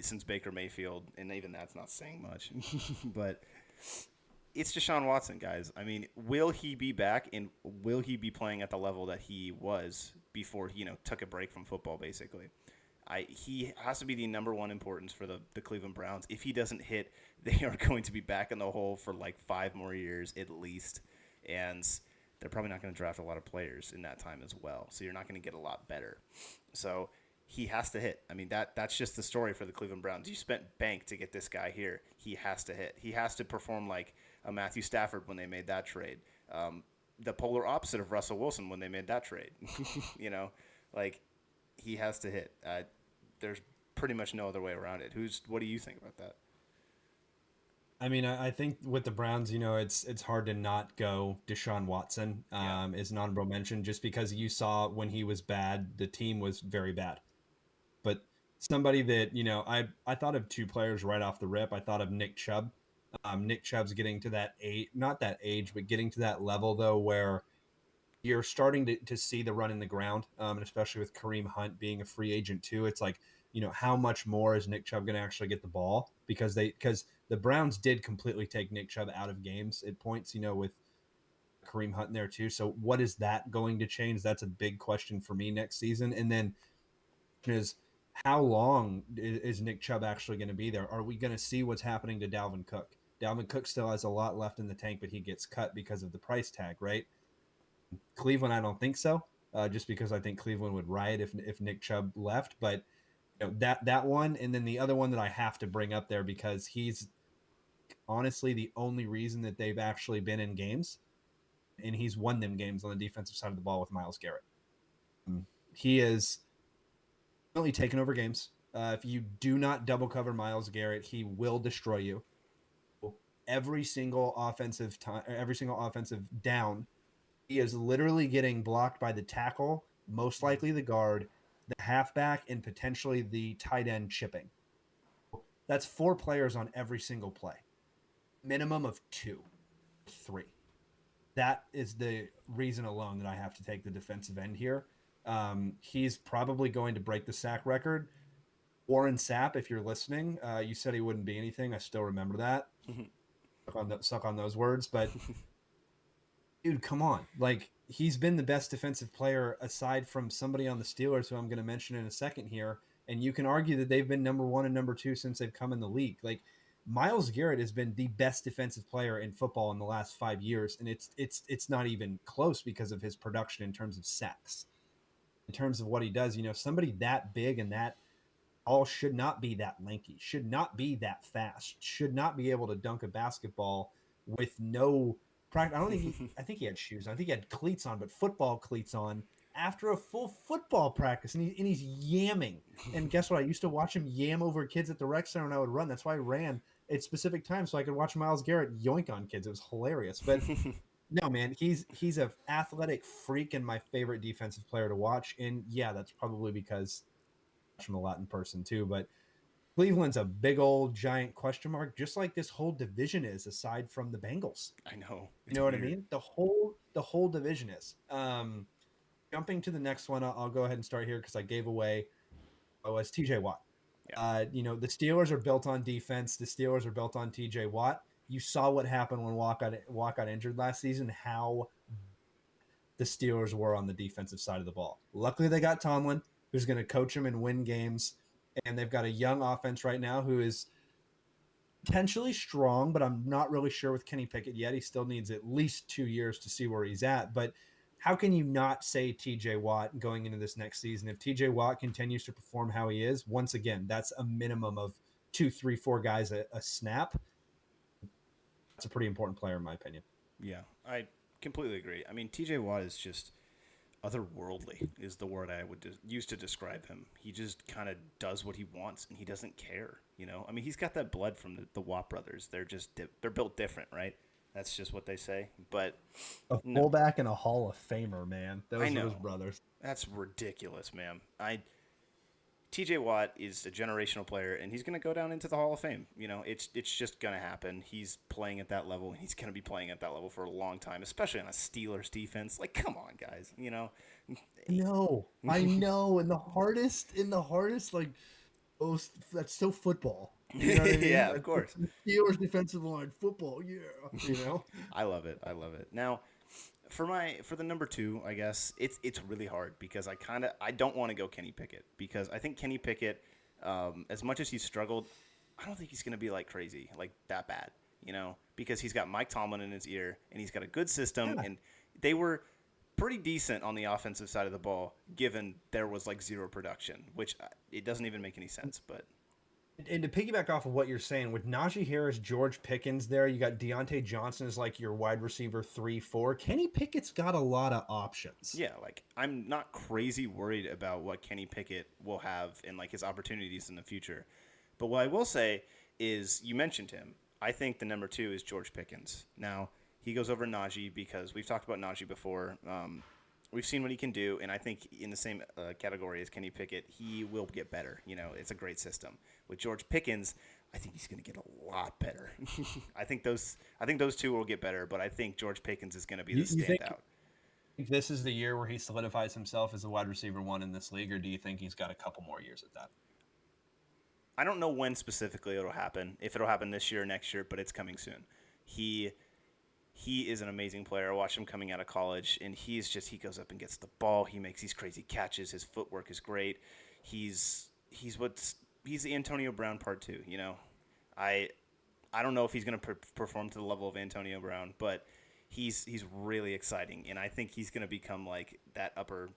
since Baker Mayfield, and even that's not saying much. But it's Deshaun Watson, guys. I mean, will he be back, and will he be playing at the level that he was before he took a break from football, basically? He has to be the number 1 importance for the Cleveland Browns. If he doesn't hit, they are going to be back in the hole for like 5 more years at least. And they're probably not going to draft a lot of players in that time as well. So you're not going to get a lot better. So he has to hit. I mean, that's just the story for the Cleveland Browns. You spent bank to get this guy here. He has to hit. He has to perform like a Matthew Stafford when they made that trade. The polar opposite of Russell Wilson when they made that trade. Like he has to hit. There's pretty much no other way around it. What do you think about that? I mean, I think with the Browns, it's hard to not go Deshaun Watson as an honorable mention, just because you saw when he was bad, the team was very bad. But somebody that, I thought of 2 players right off the rip. I thought of Nick Chubb. Nick Chubb's getting to that age, not that age, but getting to that level, though, where you're starting to see the run in the ground, and especially with Kareem Hunt being a free agent too. It's like, how much more is Nick Chubb going to actually get the ball? Because the Browns did completely take Nick Chubb out of games at points, with Kareem Hunt in there too. So what is that going to change? That's a big question for me next season. And then is how long is Nick Chubb actually going to be there? Are we going to see what's happening to Dalvin Cook? Dalvin Cook still has a lot left in the tank, but he gets cut because of the price tag, right? Cleveland, I don't think so, just because I think Cleveland would riot if Nick Chubb left. But that one, and then the other one that I have to bring up there because he's honestly the only reason that they've actually been in games, and he's won them games on the defensive side of the ball with Myles Garrett. He is only taken over games. If you do not double cover Myles Garrett, he will destroy you. Every single offensive down, he is literally getting blocked by the tackle, most likely the guard, the halfback, and potentially the tight end chipping. That's 4 players on every single play. Minimum of 2, 3. That is the reason alone that I have to take the defensive end here. He's probably going to break the sack record. Warren Sapp, if you're listening, you said he wouldn't be anything. I still remember that. Suck on those words, but dude, come on. Like, he's been the best defensive player aside from somebody on the Steelers who I'm going to mention in a second here. And you can argue that they've been number 1 and number 2 since they've come in the league. Like, Myles Garrett has been the best defensive player in football in the last 5 years, and it's not even close because of his production in terms of sacks. In terms of what he does, somebody that big and that all should not be that lanky, should not be that fast, should not be able to dunk a basketball with no practice. I think he had shoes. I think he had cleats on, but football cleats on after a full football practice, and he's yamming. And guess what? I used to watch him yam over kids at the rec center when I would run. That's why I ran at specific times so I could watch Myles Garrett yoink on kids. It was hilarious. But no, man, he's an athletic freak and my favorite defensive player to watch. And yeah, that's probably because I watch him a lot in person too. But Cleveland's a big old giant question mark, just like this whole division is, aside from the Bengals. I know. You know what I mean? The whole division is. Jumping to the next one, I'll go ahead and start here because I gave away. It's TJ Watt. Yeah. The Steelers are built on defense. The Steelers are built on TJ Watt. You saw what happened when Watt got injured last season, how the Steelers were on the defensive side of the ball. Luckily, they got Tomlin, who's going to coach them and win games. And they've got a young offense right now who is potentially strong, but I'm not really sure with Kenny Pickett yet. He still needs at least 2 years to see where he's at. But how can you not say TJ Watt going into this next season? If TJ Watt continues to perform how he is, once again, that's a minimum of 2, 3, 4 guys a snap. That's a pretty important player in my opinion. Yeah, I completely agree. I mean, TJ Watt is just otherworldly is the word I would use to describe him. He just kind of does what he wants, and he doesn't care. I mean, he's got that blood from the Watt brothers. They're just they're built different, right? That's just what they say. But a fullback and a Hall of Famer, man. Those are his brothers. That's ridiculous, man. TJ Watt is a generational player, and he's going to go down into the Hall of Fame. It's just going to happen. He's playing at that level, and he's going to be playing at that level for a long time, especially on a Steelers defense. Like, come on, guys. No, I know. And the hardest, like, that's so football. You know what I mean? Yeah, of course. The Steelers defensive line, football, yeah. I love it. Now, for the number 2, I guess it's really hard because I don't want to go Kenny Pickett because I think Kenny Pickett, as much as he's struggled, I don't think he's going to be like crazy, like that bad, because he's got Mike Tomlin in his ear and he's got a good system and they were pretty decent on the offensive side of the ball given there was like zero production, which it doesn't even make any sense, but. And to piggyback off of what you're saying, with Najee Harris, George Pickens there, you got Deontay Johnson as like your wide receiver 3-4. Kenny Pickett's got a lot of options. Yeah, like I'm not crazy worried about what Kenny Pickett will have and like his opportunities in the future. But what I will say is you mentioned him. I think the number 2 is George Pickens. Now, he goes over Najee because we've talked about Najee before. We've seen what he can do, and I think in the same category as Kenny Pickett, he will get better. It's a great system. With George Pickens, I think he's going to get a lot better. I think those 2 will get better, but I think George Pickens is going to be the standout. Think this is the year where he solidifies himself as a wide receiver 1 in this league, or do you think he's got a couple more years at that? I don't know when specifically it'll happen, if it'll happen this year or next year, but it's coming soon. He he is an amazing player. I watched him coming out of college, and he goes up and gets the ball. He makes these crazy catches. His footwork is great. He's he's the Antonio Brown part two. You know, I I don't know if he's going to perform to the level of Antonio Brown, but he's really exciting, and I think he's going to become like that upper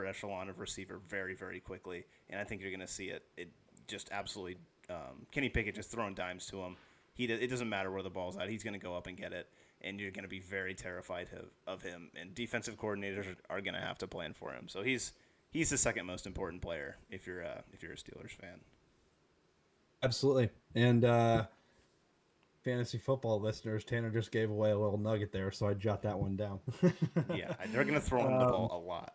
echelon of receiver very quickly. And I think you're going to see it just absolutely. Kenny Pickett just throwing dimes to him. It doesn't matter where the ball's at. He's going to go up and get it, and you're going to be very terrified of him. And defensive coordinators are going to have to plan for him. So he's the second most important player if you're a Steelers fan. Absolutely. And fantasy football listeners, Tanner just gave away a little nugget there, so I jot that one down. Yeah, they're going to throw him the ball a lot.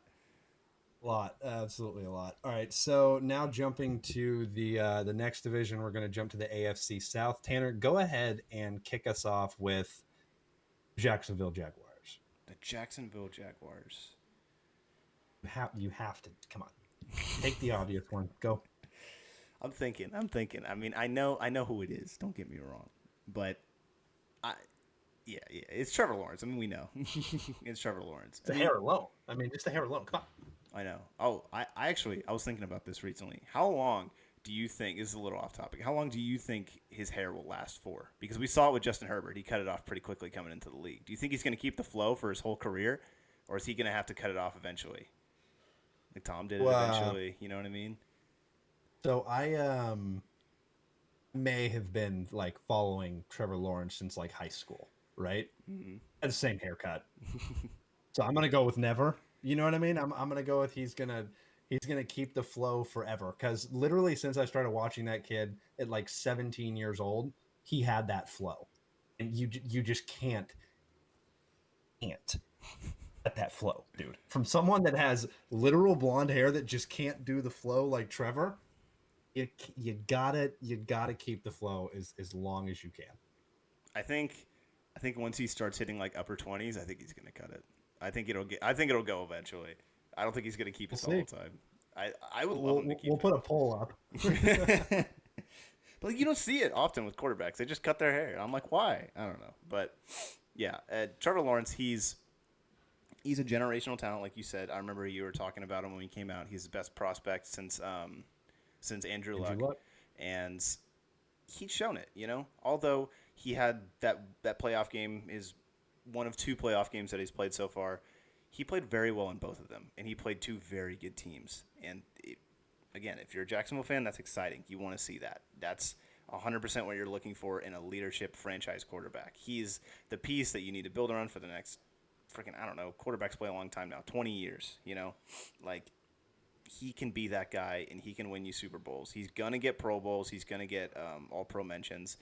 A lot, absolutely a lot. All right, so now jumping to the next division, we're going to jump to the AFC South. Tanner, go ahead and kick us off with Jacksonville Jaguars. The Jacksonville Jaguars. You have to come on, take the obvious one. Go. I'm thinking. I mean, I know who it is. Don't get me wrong, but yeah, it's Trevor Lawrence. I mean, we know it's Trevor Lawrence. The hair alone. I mean, just the hair alone. Come on. I know. Oh, I was thinking about this recently. How long do you think, this is a little off topic, how long do you think his hair will last for? Because we saw it with Justin Herbert. He cut it off pretty quickly coming into the league. Do you think he's going to keep the flow for his whole career, or is he going to have to cut it off eventually? Like Tom did it eventually. You know what I mean? So I may have been like following Trevor Lawrence since like high school, right? Mm-hmm. Had the same haircut. So I'm going to go with never. You know what I mean? I'm gonna go with he's gonna keep the flow forever, because literally since I started watching that kid at like 17 years old, he had that flow, and you just can't let that flow, dude. From someone that has literal blonde hair that just can't do the flow like Trevor, you gotta keep the flow as long as you can. I think once he starts hitting like upper 20s, I think he's gonna cut it. I think it'll go eventually. I don't think he's going to keep it the whole time. I would love him to keep it. We'll put a poll up. But you don't see it often with quarterbacks. They just cut their hair. I'm like, why? I don't know. But yeah, Trevor Lawrence, he's a generational talent, like you said. I remember you were talking about him when he came out. He's the best prospect since Andrew Luck. And he's shown it, you know. Although he had that playoff game is one of two playoff games that he's played so far. He played very well in both of them, and he played two very good teams. And again, if you're a Jacksonville fan, that's exciting. You want to see that. That's 100% what you're looking for in a leadership franchise quarterback. He's the piece that you need to build around for the next freaking, I don't know, quarterbacks play a long time now, 20 years, you know? Like, he can be that guy, and he can win you Super Bowls. He's going to get Pro Bowls. He's going to get All-Pro mentions.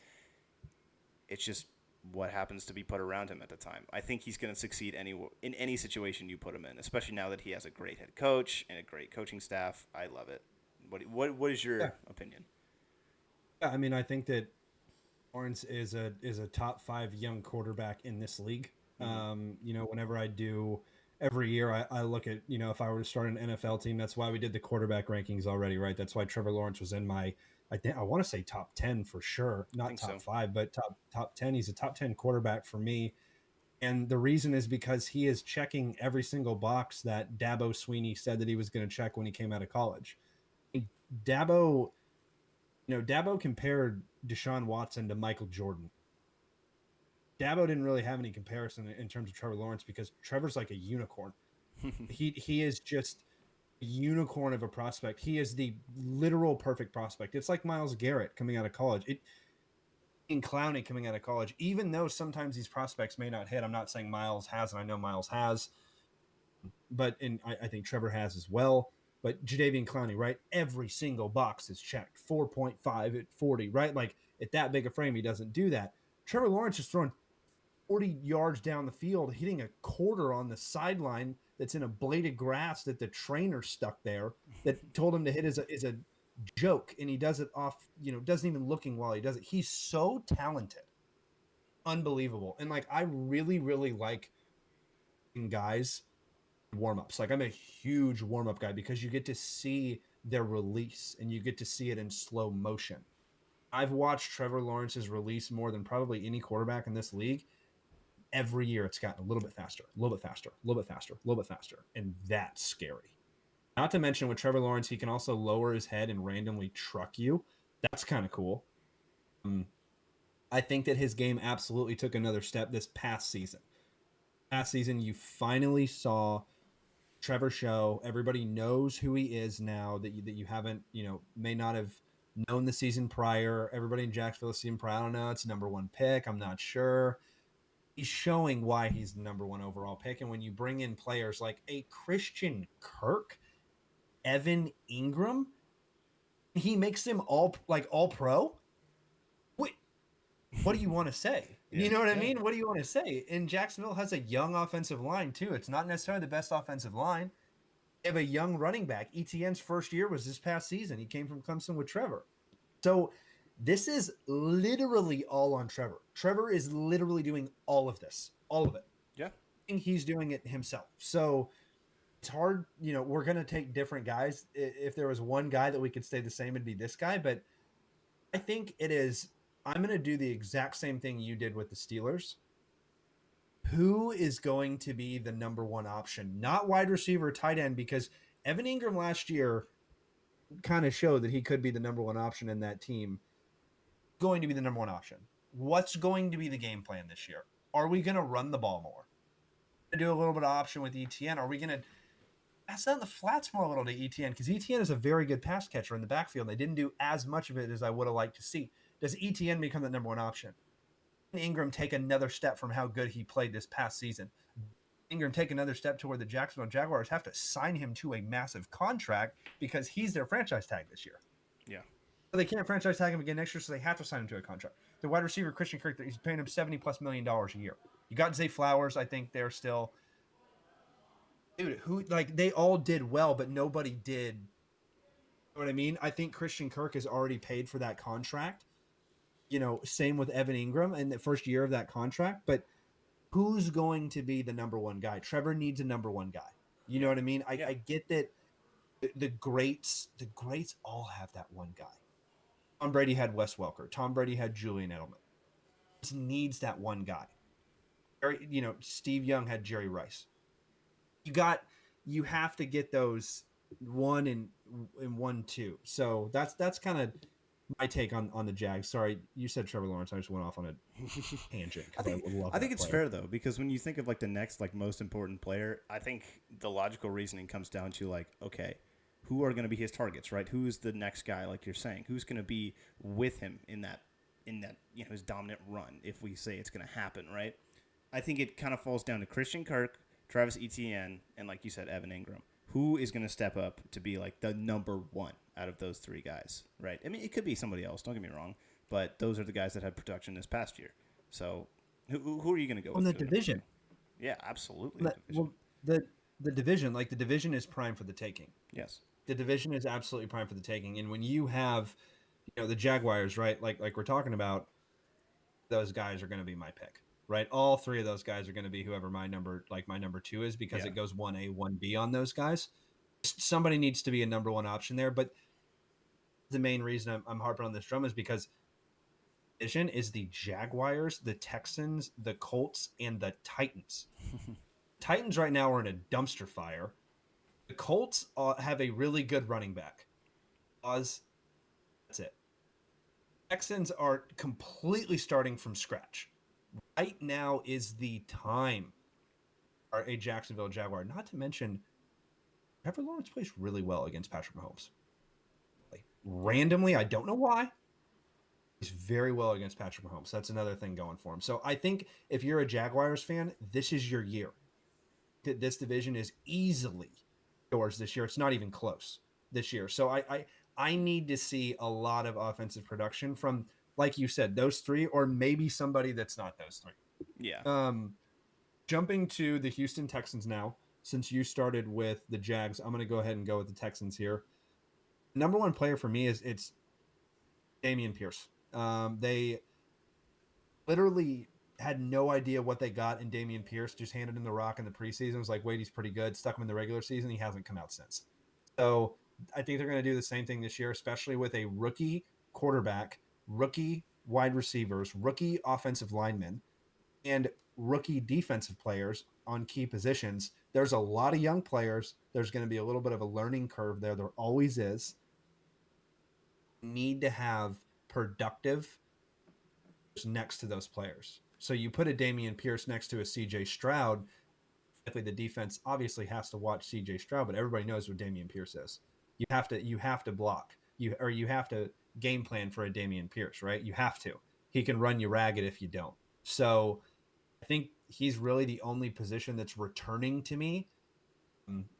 It's just what happens to be put around him at the time. I think he's going to succeed in any situation you put him in, especially now that he has a great head coach and a great coaching staff. I love it. What is your opinion? Yeah, I mean, I think that Lawrence is a top 5 young quarterback in this league. Mm-hmm. You know, whenever I do every year, I look at, you know, if I were to start an NFL team, that's why we did the quarterback rankings already, right? That's why Trevor Lawrence was in my, I want to say top 10 for sure, not top 5, but top 10. He's a top 10 quarterback for me. And the reason is because he is checking every single box that Dabo Swinney said that he was going to check when he came out of college. Dabo compared Deshaun Watson to Michael Jordan. Dabo didn't really have any comparison in terms of Trevor Lawrence, because Trevor's like a unicorn. He is just a unicorn of a prospect. He is the literal perfect prospect. It's like Myles Garrett coming out of college. In Clowney coming out of college, even though sometimes these prospects may not hit. I'm not saying Myles has, and I know Myles has, but I think Trevor has as well. But Jadeveon Clowney, right? Every single box is checked. 4.5 at 40, right? Like at that big a frame, he doesn't do that. Trevor Lawrence is throwing 40 yards down the field, hitting a quarter on the sideline that's in a blade of grass that the trainer stuck there that told him to hit is a joke, and he does it off, you know, doesn't even looking while he does it. He's so talented. Unbelievable. And like, I really, really like guys warm-ups. Like, I'm a huge warm-up guy because you get to see their release and you get to see it in slow motion. I've watched Trevor Lawrence's release more than probably any quarterback in this league. every year it's gotten a little bit faster, a little bit faster, a little bit faster, a little bit faster. And that's scary. Not to mention with Trevor Lawrence, he can also lower his head and randomly truck you. That's kind of cool. I think that his game absolutely took another step this past season. Last season, you finally saw Trevor show. Everybody knows who he is now that you haven't, may not have known the season prior. Everybody in Jacksonville season prior, I don't know, it's number one pick. I'm not sure. He's showing why he's the number one overall pick. And when you bring in players like a Christian Kirk, Evan Ingram, he makes them all pro. What do you want to say? Yeah. You know what I mean? What do you want to say? And Jacksonville has a young offensive line too. It's not necessarily the best offensive line. They have a young running back. ETN's first year was this past season. He came from Clemson with Trevor. So this is literally all on Trevor. Trevor is literally doing all of this, all of it. Yeah. And he's doing it himself. So it's hard, we're going to take different guys. If there was one guy that we could stay the same, it'd be this guy. But I think I'm going to do the exact same thing you did with the Steelers. Who is going to be the number one option? Not wide receiver, tight end, because Evan Ingram last year kind of showed that he could be the number one option in that team. Going to be the number one option. What's going to be the game plan this year? Are we going to run the ball more? Do a little bit of option with ETN? Are we going to pass out the flats more a little to ETN? Because ETN is a very good pass catcher in the backfield. They didn't do as much of it as I would have liked to see. Does ETN become the number one option? Ingram take another step from how good he played this past season? Ingram take another step to where the Jacksonville Jaguars have to sign him to a massive contract because he's their franchise tag this year. Yeah. But they can't franchise tag him again next year, so they have to sign him to a contract. The wide receiver, Christian Kirk, he's paying him $70+ million a year. You got Zay Flowers. I think they're still... Dude, they all did well, but nobody did. You know what I mean? I think Christian Kirk is already paid for that contract. Same with Evan Ingram in the first year of that contract. But who's going to be the number one guy? Trevor needs a number one guy. You know what I mean? I get that the greats all have that one guy. Tom Brady had Wes Welker. Tom Brady had Julian Edelman. He needs that one guy. Steve Young had Jerry Rice. You have to get those 1 and 1, 2. So that's kind of my take on the Jags. Sorry, you said Trevor Lawrence. I just went off on a tangent. I think it's fair though, because when you think of the next most important player, I think the logical reasoning comes down to okay, who are going to be his targets, right? Who is the next guy, like you're saying? Who's going to be with him in that his dominant run, if we say it's going to happen, right? I think it kind of falls down to Christian Kirk, Travis Etienne, and like you said, Evan Ingram. Who is going to step up to be the number one out of those three guys, right? I mean, it could be somebody else, don't get me wrong, but those are the guys that had production this past year. So who are you going to go with? On the division. Yeah, absolutely. The division, the division is prime for the taking. Yes. The division is absolutely prime for the taking. And when you have, the Jaguars, right, like we're talking about, those guys are going to be my pick. Right, all three of those guys are going to be whoever my number 2 is, because it goes 1A, 1B on those guys. Somebody needs to be a number one option there, but the main reason I'm harping on this drum is because division is the Jaguars, the Texans, the Colts, and the Titans. Titans right now are in a dumpster fire. The Colts have a really good running back. That's it. Texans are completely starting from scratch. Right now is the time for a Jacksonville Jaguar. Not to mention, Trevor Lawrence plays really well against Patrick Mahomes. Randomly, I don't know why. He's very well against Patrick Mahomes. That's another thing going for him. So I think if you're a Jaguars fan, this is your year. This division is easily yours this year. It's not even close this year. So I need to see a lot of offensive production from, like you said, those three, or maybe somebody that's not those three. Yeah. Jumping to the Houston Texans now, since you started with the Jags, I'm going to go ahead and go with the Texans here. Number one player for me it's Dameon Pierce. They literally had no idea what they got in Dameon Pierce, just handed him the rock in the preseason. It was like, wait, he's pretty good. Stuck him in the regular season. He hasn't come out since. So I think they're going to do the same thing this year, especially with a rookie quarterback, rookie wide receivers, rookie offensive linemen. And rookie defensive players on key positions. There's a lot of young players. There's going to be a little bit of a learning curve there. There always is. Need to have productive next to those players. So you put a Damian Pierce next to a CJ Stroud. The defense obviously has to watch CJ Stroud, but everybody knows what Damian Pierce is. You have to block. You have to game plan for a Damian Pierce, right? You have to. He can run you ragged if you don't. So I think he's really the only position that's returning to me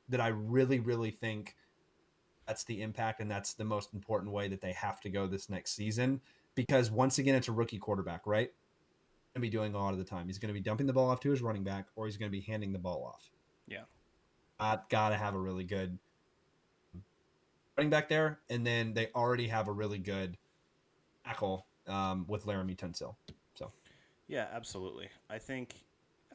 that I really, really think that's the impact, and that's the most important way that they have to go this next season. Because once again, it's a rookie quarterback, right? Going to be doing a lot of the time. He's going to be dumping the ball off to his running back, or he's going to be handing the ball off. Yeah. Got to have a really good running back there, and then they already have a really good tackle with Laramie Tunsil. So, yeah, absolutely. I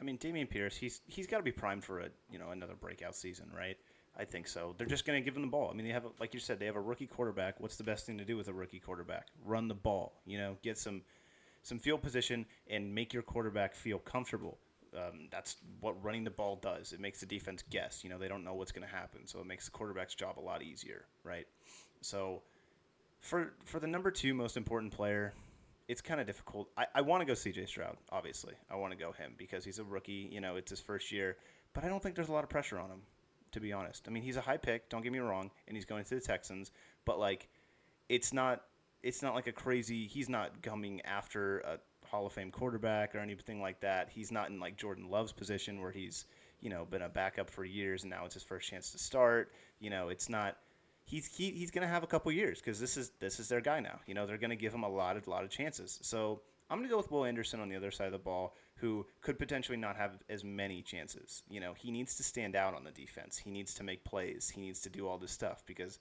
mean, Damian Pierce, he's got to be primed for another breakout season, right? I think so. They're just going to give him the ball. I mean, like you said, they have a rookie quarterback. What's the best thing to do with a rookie quarterback? Run the ball. Get some field position and make your quarterback feel comfortable. That's what running the ball does. It makes the defense guess. They don't know what's going to happen, so it makes the quarterback's job a lot easier, right? So for the number 2 most important player, it's kind of difficult. I want to go CJ Stroud, obviously. I want to go him because he's a rookie. It's his first year. But I don't think there's a lot of pressure on him, to be honest. I mean, he's a high pick, don't get me wrong, and he's going to the Texans. But, it's not like a crazy – he's not coming after a Hall of Fame quarterback or anything like that. He's not in, Jordan Love's position where he's, been a backup for years and now it's his first chance to start. It's not – he's going to have a couple years because this is their guy now. They're going to give him a lot of chances. So I'm going to go with Will Anderson on the other side of the ball, who could potentially not have as many chances. He needs to stand out on the defense. He needs to make plays. He needs to do all this stuff because,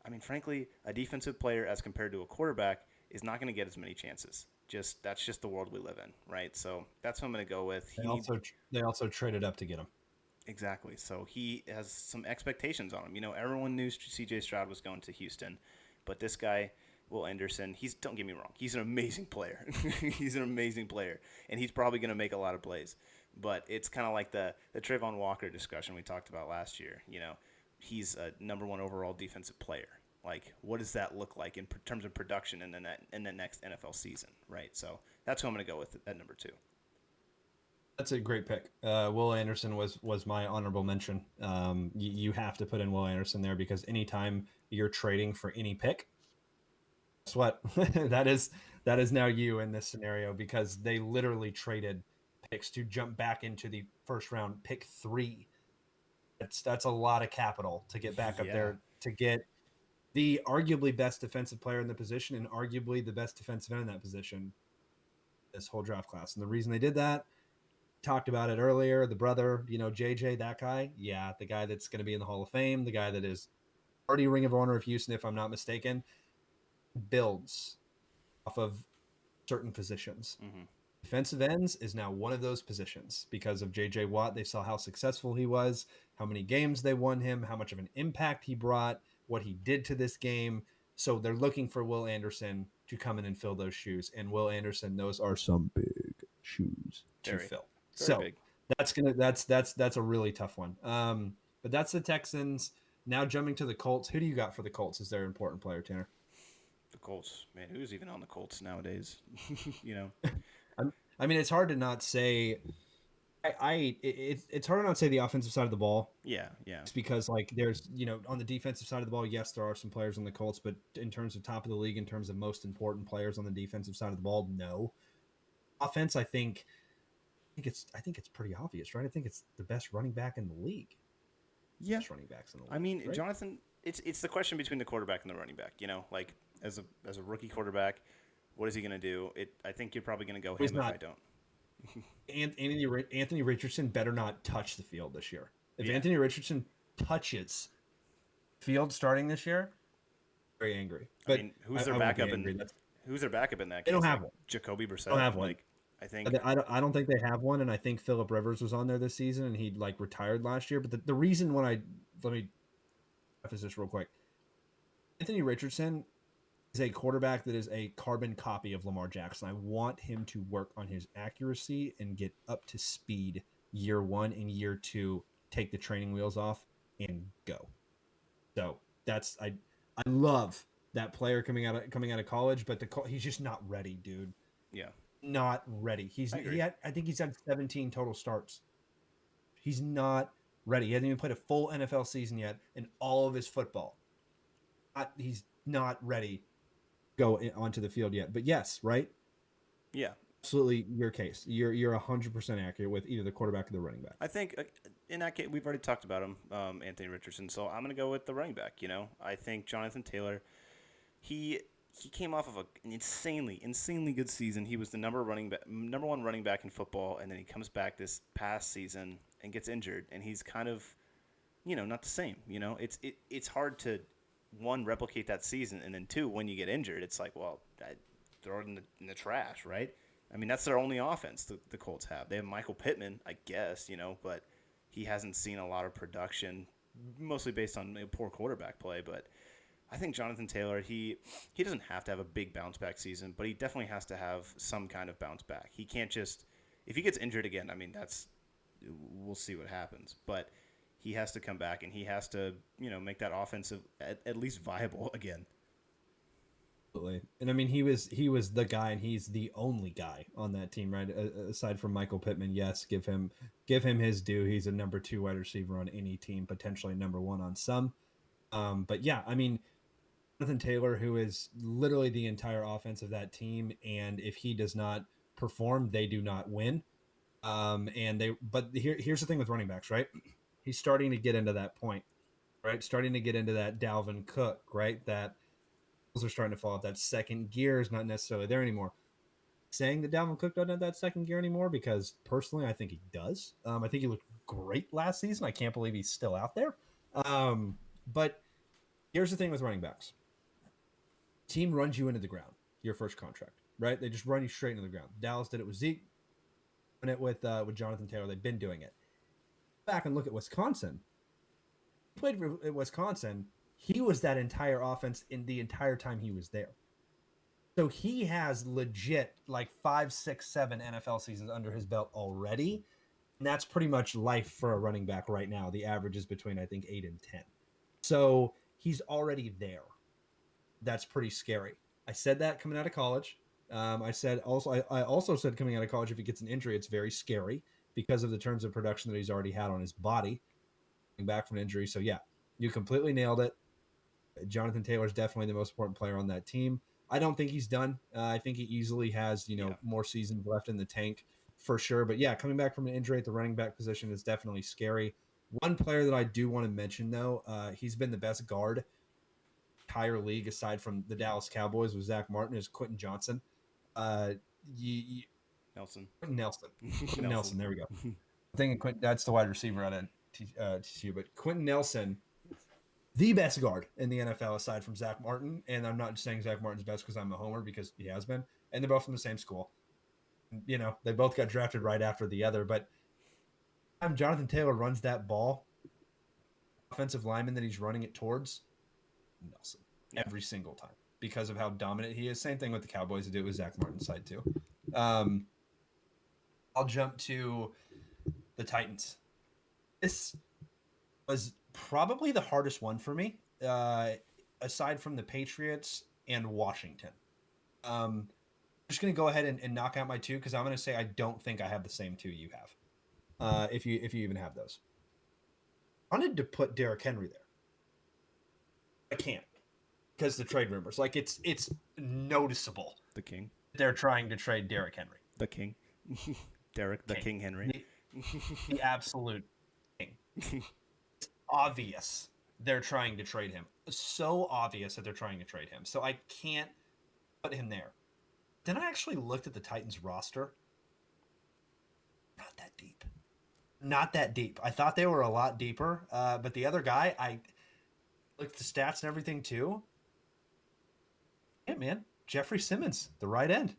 I mean, frankly, a defensive player as compared to a quarterback is not going to get as many chances. That's just the world we live in, right? So that's what I'm going to go with. They also traded up to get him. Exactly. So he has some expectations on him. Everyone knew C.J. Stroud was going to Houston, but this guy, Will Anderson, don't get me wrong, he's an amazing player. He's an amazing player, and he's probably going to make a lot of plays. But it's kind of like the Trayvon Walker discussion we talked about last year. He's a number 1 overall defensive player. What does that look like in terms of production in the next NFL season, right? So that's who I'm going to go with at number 2. That's a great pick. Will Anderson was my honorable mention. You have to put in Will Anderson there because anytime you're trading for any pick, guess what? that is now you in this scenario because they literally traded picks to jump back into the first round, pick 3. That's a lot of capital to get back up there to get the arguably best defensive player in the position and arguably the best defensive end in that position this whole draft class. And the reason they did that, talked about it earlier, the brother, JJ, that guy. Yeah, the guy that's going to be in the Hall of Fame, the guy that is already Ring of Honor of Houston, if I'm not mistaken, builds off of certain positions. Mm-hmm. Defensive ends is now one of those positions because of JJ Watt. They saw how successful he was, how many games they won him, how much of an impact he brought, what he did to this game. So they're looking for Will Anderson to come in and fill those shoes. And Will Anderson, those are some big shoes to fill. So big. That's a really tough one. But that's the Texans. Now jumping to the Colts. Who do you got for the Colts as their important player, Tanner? The Colts, man, who's even on the Colts nowadays? I mean, it's hard to not say. It's hard to not say the offensive side of the ball. Yeah. It's because there's on the defensive side of the ball, yes, there are some players on the Colts, but in terms of top of the league, in terms of most important players on the defensive side of the ball, no. Offense, I think it's pretty obvious, right? I think it's the best running back in the league. Yeah, best running backs in the league. I mean, right? Jonathan, it's the question between the quarterback and the running back. As a rookie quarterback, what is he going to do? I think you're probably going to go him if I don't. Anthony Richardson better not touch the field this year. If Yeah. Anthony Richardson touches field starting this year, very angry. But I mean, who's their backup who's their backup in that case? They don't have one. Jacoby Brissett. Don't have one. I think I don't think they have one, and I think Phillip Rivers was on there this season, and he retired last year. But the reason let me preface this real quick. Anthony Richardson is a quarterback that is a carbon copy of Lamar Jackson. I want him to work on his accuracy and get up to speed year one and year two, take the training wheels off and go. So that's I love that player coming out of college, but he's just not ready, dude. Yeah, Not ready. I think he's had 17 total starts. He's not ready. He hasn't even played a full NFL season yet in all of his football. He's not ready to go onto the field yet. But yes, right? yeah. Absolutely your case. You're 100% accurate with either the quarterback or the running back. I think in that case, we've already talked about him, Anthony Richardson. So I'm going to go with the running back. I think Jonathan Taylor, he came off of an insanely good season. He was the number one running back in football, and then he comes back this past season and gets injured, and he's kind of, not the same. It's hard to, one, replicate that season, and then two, when you get injured, it's like, well, throw it in the trash, right? I mean, that's their only offense the Colts have. They have Michael Pittman, I guess, but he hasn't seen a lot of production, mostly based on poor quarterback play. But I think Jonathan Taylor, he doesn't have to have a big bounce back season, but he definitely has to have some kind of bounce back. He can't just, if he gets injured again, I mean, we'll see what happens. But he has to come back and he has to, make that offensive at least viable again. Absolutely. And I mean, he was the guy, and he's the only guy on that team, right? Aside from Michael Pittman, yes, give him his due. He's a number 2 wide receiver on any team, potentially number 1 on some. But yeah, I mean, Jonathan Taylor, who is literally the entire offense of that team, and if he does not perform, they do not win. But here's the thing with running backs, right? He's starting to get into that point, right? Starting to get into that Dalvin Cook, right? That are starting to fall off. That second gear is not necessarily there anymore. Saying that Dalvin Cook doesn't have that second gear anymore, because personally, I think he does. I think he looked great last season. I can't believe he's still out there. But here's the thing with running backs. Team runs you into the ground, your first contract, right? They just run you straight into the ground. Dallas did it with Zeke, and it with Jonathan Taylor. They've been doing it. Back and look at Wisconsin. He played for Wisconsin. He was that entire offense in the entire time he was there. So he has legit like 5, 6, 7 NFL seasons under his belt already. And that's pretty much life for a running back right now. The average is between, I think, 8 and 10. So he's already there. That's pretty scary. I said that coming out of college. I also said coming out of college, if he gets an injury, it's very scary because of the terms of production that he's already had on his body coming back from an injury. So yeah, you completely nailed it. Jonathan Taylor is definitely the most important player on that team. I don't think he's done. I think he easily has, more seasons left in the tank for sure. But yeah, coming back from an injury at the running back position is definitely scary. One player that I do want to mention, though, he's been the best guard entire league aside from the Dallas Cowboys with Zach Martin, is Quentin Johnson. Nelson. Nelson. There we go. I'm thinking Quentin, that's the wide receiver out of TCU, but Quentin Nelson, the best guard in the NFL aside from Zach Martin. And I'm not saying Zach Martin's best because I'm a homer, because he has been. And they're both from the same school. They both got drafted right after the other. But Jonathan Taylor runs that ball, offensive lineman that he's running it towards, Nelson, every single time, because of how dominant he is. Same thing with the Cowboys. They do it with Zach Martin's side too. I'll jump to the Titans. This was probably the hardest one for me, aside from the Patriots and Washington. I'm just going to go ahead and knock out my 2, because I'm going to say I don't think I have the same 2 you have, if you even have those. I wanted to put Derrick Henry there. I can't, because the trade rumors. Like, it's noticeable. The King. They're trying to trade Derrick Henry. The King. Derrick the King Henry. The absolute king. It's obvious they're trying to trade him. So obvious that they're trying to trade him. So I can't put him there. Then I actually looked at the Titans roster. Not that deep. Not that deep. I thought they were a lot deeper. But the other guy, I looked at the stats and everything too. Yeah, man. Jeffrey Simmons, the right end.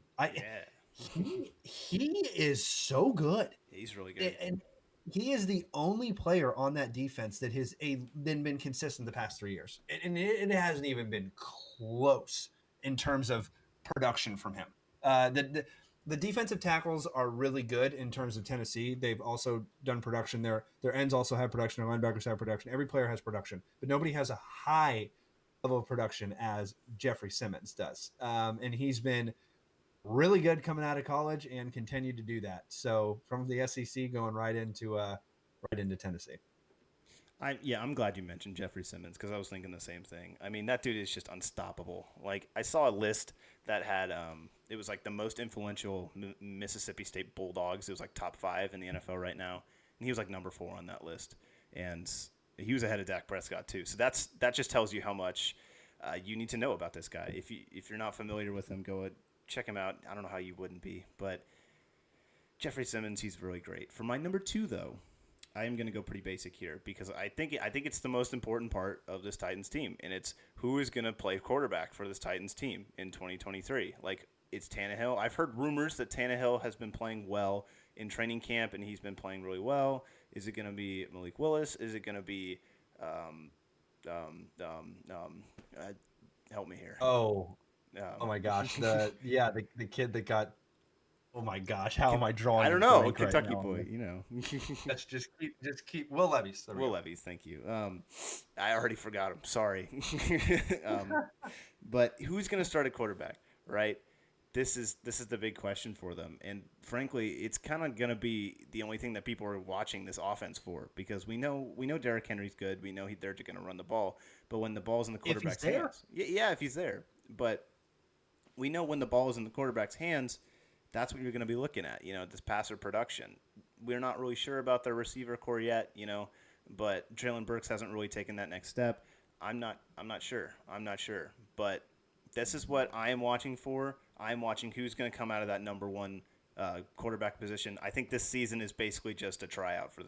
He is so good. He's really good. And he is the only player on that defense that has been consistent the past 3 years. And it hasn't even been close in terms of production from him. The defensive tackles are really good in terms of Tennessee. They've also done production. Their ends also have production. Their linebackers have production. Every player has production, but nobody has a high level of production as Jeffrey Simmons does. And he's been really good coming out of college and continued to do that. So from the SEC going right into Tennessee. I'm glad you mentioned Jeffrey Simmons because I was thinking the same thing. I mean, that dude is just unstoppable. Like, I saw a list that had it was like the most influential Mississippi State Bulldogs. It was like top 5 in the NFL right now, and he was like number 4 on that list, and he was ahead of Dak Prescott too. So that just tells you how much you need to know about this guy. If you're not familiar with him, go check him out. I don't know how you wouldn't be, but Jeffrey Simmons, he's really great. For my number 2 though, I am going to go pretty basic here because I think it's the most important part of this Titans team, and it's who is going to play quarterback for this Titans team in 2023. Like, it's Tannehill. I've heard rumors that Tannehill has been playing well in training camp, and he's been playing really well. Is it going to be Malik Willis? Is it going to be help me here? Oh my gosh, the kid that got. Oh my gosh, how am I drawing? I don't know, Kentucky boy. You know, let's just keep Will Levis. Will Levis, thank you. I already forgot him. Sorry. But who's going to start at quarterback? Right. This is the big question for them, and frankly, it's kind of going to be the only thing that people are watching this offense for, because we know Derrick Henry's good. We know they're going to run the ball, but when the ball's in the quarterback's hands, yeah, if he's there, but we know when the ball is in the quarterback's hands, that's what you're going to be looking at, this passer production. We're not really sure about their receiver core yet, but Traylon Burks hasn't really taken that next step. I'm not sure. But this is what I am watching for. I'm watching who's going to come out of that number 1 quarterback position. I think this season is basically just a tryout for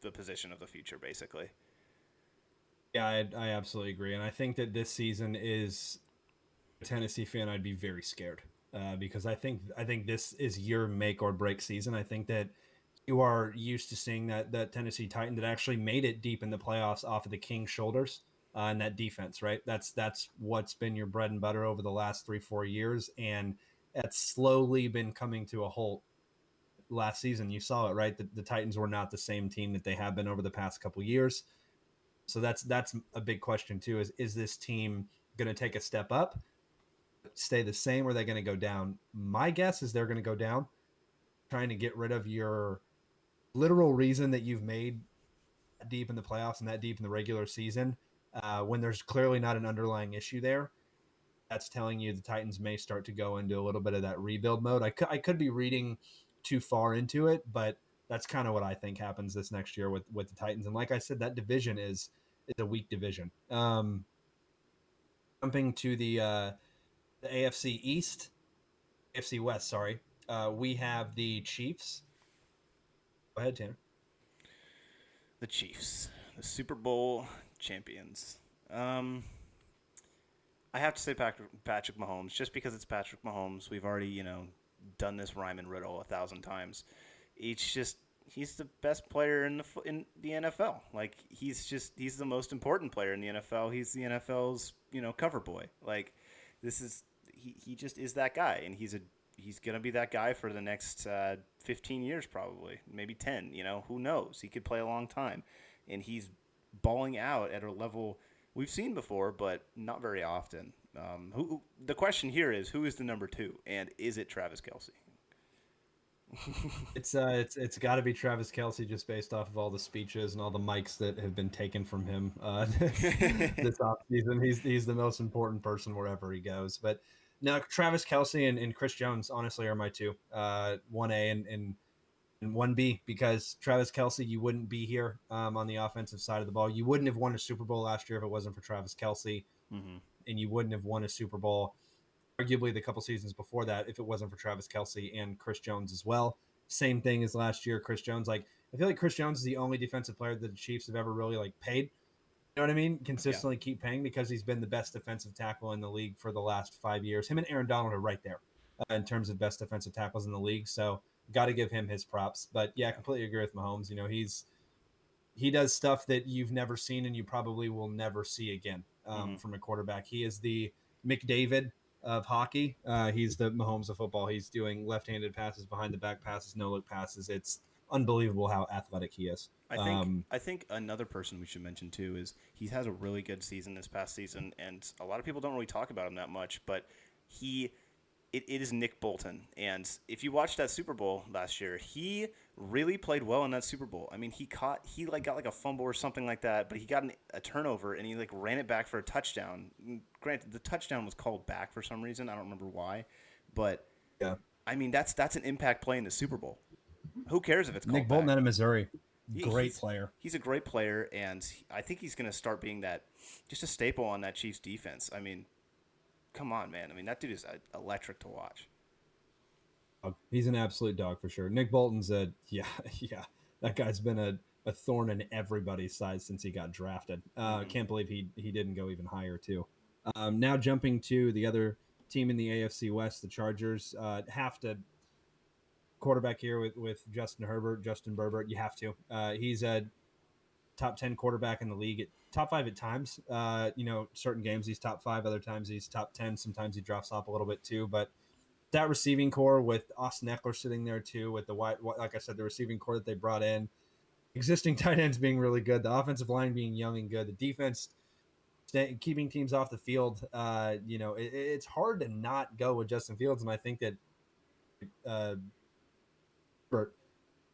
the position of the future, basically. Yeah, I absolutely agree. And I think that this season is a Tennessee fan, I'd be very scared. Because I think this is your make or break season. I think that you are used to seeing that Tennessee Titan that actually made it deep in the playoffs off of the King's shoulders and that defense, right? That's what's been your bread and butter over the last 3-4 years, and that's slowly been coming to a halt. Last season, you saw it, right? The Titans were not the same team that they have been over the past couple years. So that's a big question too. Is this team going to take a step up? Stay the same, or are they going to go down? My guess is they're going to go down, trying to get rid of your literal reason that you've made that deep in the playoffs and that deep in the regular season, when there's clearly not an underlying issue there. That's telling you the Titans may start to go into a little bit of that rebuild mode. I could be reading too far into it, but that's kind of what I think happens this next year with the Titans. And like I said, that division is a weak division. Jumping to the AFC East, AFC West, sorry. We have the Chiefs. Go ahead, Tanner. The Chiefs, the Super Bowl champions. I have to say Patrick Mahomes, just because it's Patrick Mahomes. We've already, done this rhyme and riddle 1,000 times. He's the best player in the NFL. Like, he's the most important player in the NFL. He's the NFL's, cover boy. Like, he just is that guy, and he's gonna be that guy for the next 15 years, probably, maybe 10. Who knows? He could play a long time, and he's balling out at a level we've seen before, but not very often. The question here is, who is the number 2, and is it Travis Kelce? It's got to be Travis Kelce, just based off of all the speeches and all the mics that have been taken from him this offseason. He's the most important person wherever he goes. But now Travis Kelce and Chris Jones, honestly, are my 2, 1A and 1B, because Travis Kelce, you wouldn't be here on the offensive side of the ball. You wouldn't have won a Super Bowl last year if it wasn't for Travis Kelce, and you wouldn't have won a Super Bowl arguably the couple seasons before that if it wasn't for Travis Kelce and Chris Jones as well. Same thing as last year, Chris Jones. Like, I feel like Chris Jones is the only defensive player that the Chiefs have ever really paid. You know what I mean? Consistently keep paying, because he's been the best defensive tackle in the league for the last 5 years. Him and Aaron Donald are right there in terms of best defensive tackles in the league. So got to give him his props. But yeah, I completely agree with Mahomes. He does stuff that you've never seen and you probably will never see again from a quarterback. He is the McDavid of hockey. He's the Mahomes of football. He's doing left-handed passes, behind the back passes, no look passes. It's unbelievable how athletic he is. I think another person we should mention too is he has a really good season this past season, and a lot of people don't really talk about him that much. But it is Nick Bolton, and if you watched that Super Bowl last year, he really played well in that Super Bowl. I mean, he got like a fumble or something like that, but he got a turnover and he like ran it back for a touchdown. Granted, the touchdown was called back for some reason. I don't remember why, but Yeah, I mean that's an impact play in the Super Bowl. Who cares if it's called Nick Bolton back? out of Missouri, He- great he's, player. He's a great player, and I think he's going to start being just a staple on that Chiefs defense. I mean, come on, man. I mean, that dude is electric to watch. He's an absolute dog for sure. Nick Bolton's yeah. That guy's been a thorn in everybody's side since he got drafted. Can't believe he didn't go even higher too. Now jumping to the other team in the AFC West, the Chargers have to quarterback here with Justin Herbert. You have to. He's a top 10 quarterback in the league, top 5 at times. Certain games he's top 5, other times he's top 10. Sometimes he drops off a little bit too, but that receiving core with Austin Eckler sitting there too, with like I said, the receiving core that they brought in, existing tight ends being really good, the offensive line being young and good, the defense keeping teams off the field. It's hard to not go with Justin Fields, and I think that Bert,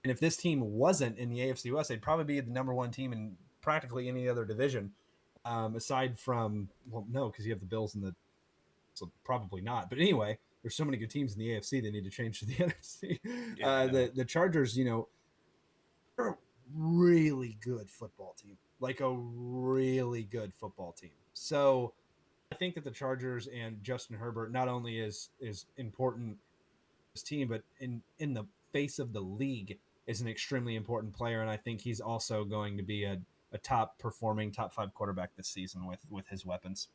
and if this team wasn't in the AFC West, they'd probably be the number 1 team in practically any other division, aside from no, because you have the Bills and so probably not. But anyway, there's so many good teams in the AFC they need to change to the NFC. Yeah, The Chargers, they're a really good football team, like a really good football team. So I think that the Chargers and Justin Herbert not only is important this team, but in the face of the league is an extremely important player, and I think he's also going to be a top performing top 5 quarterback this season with his weapons.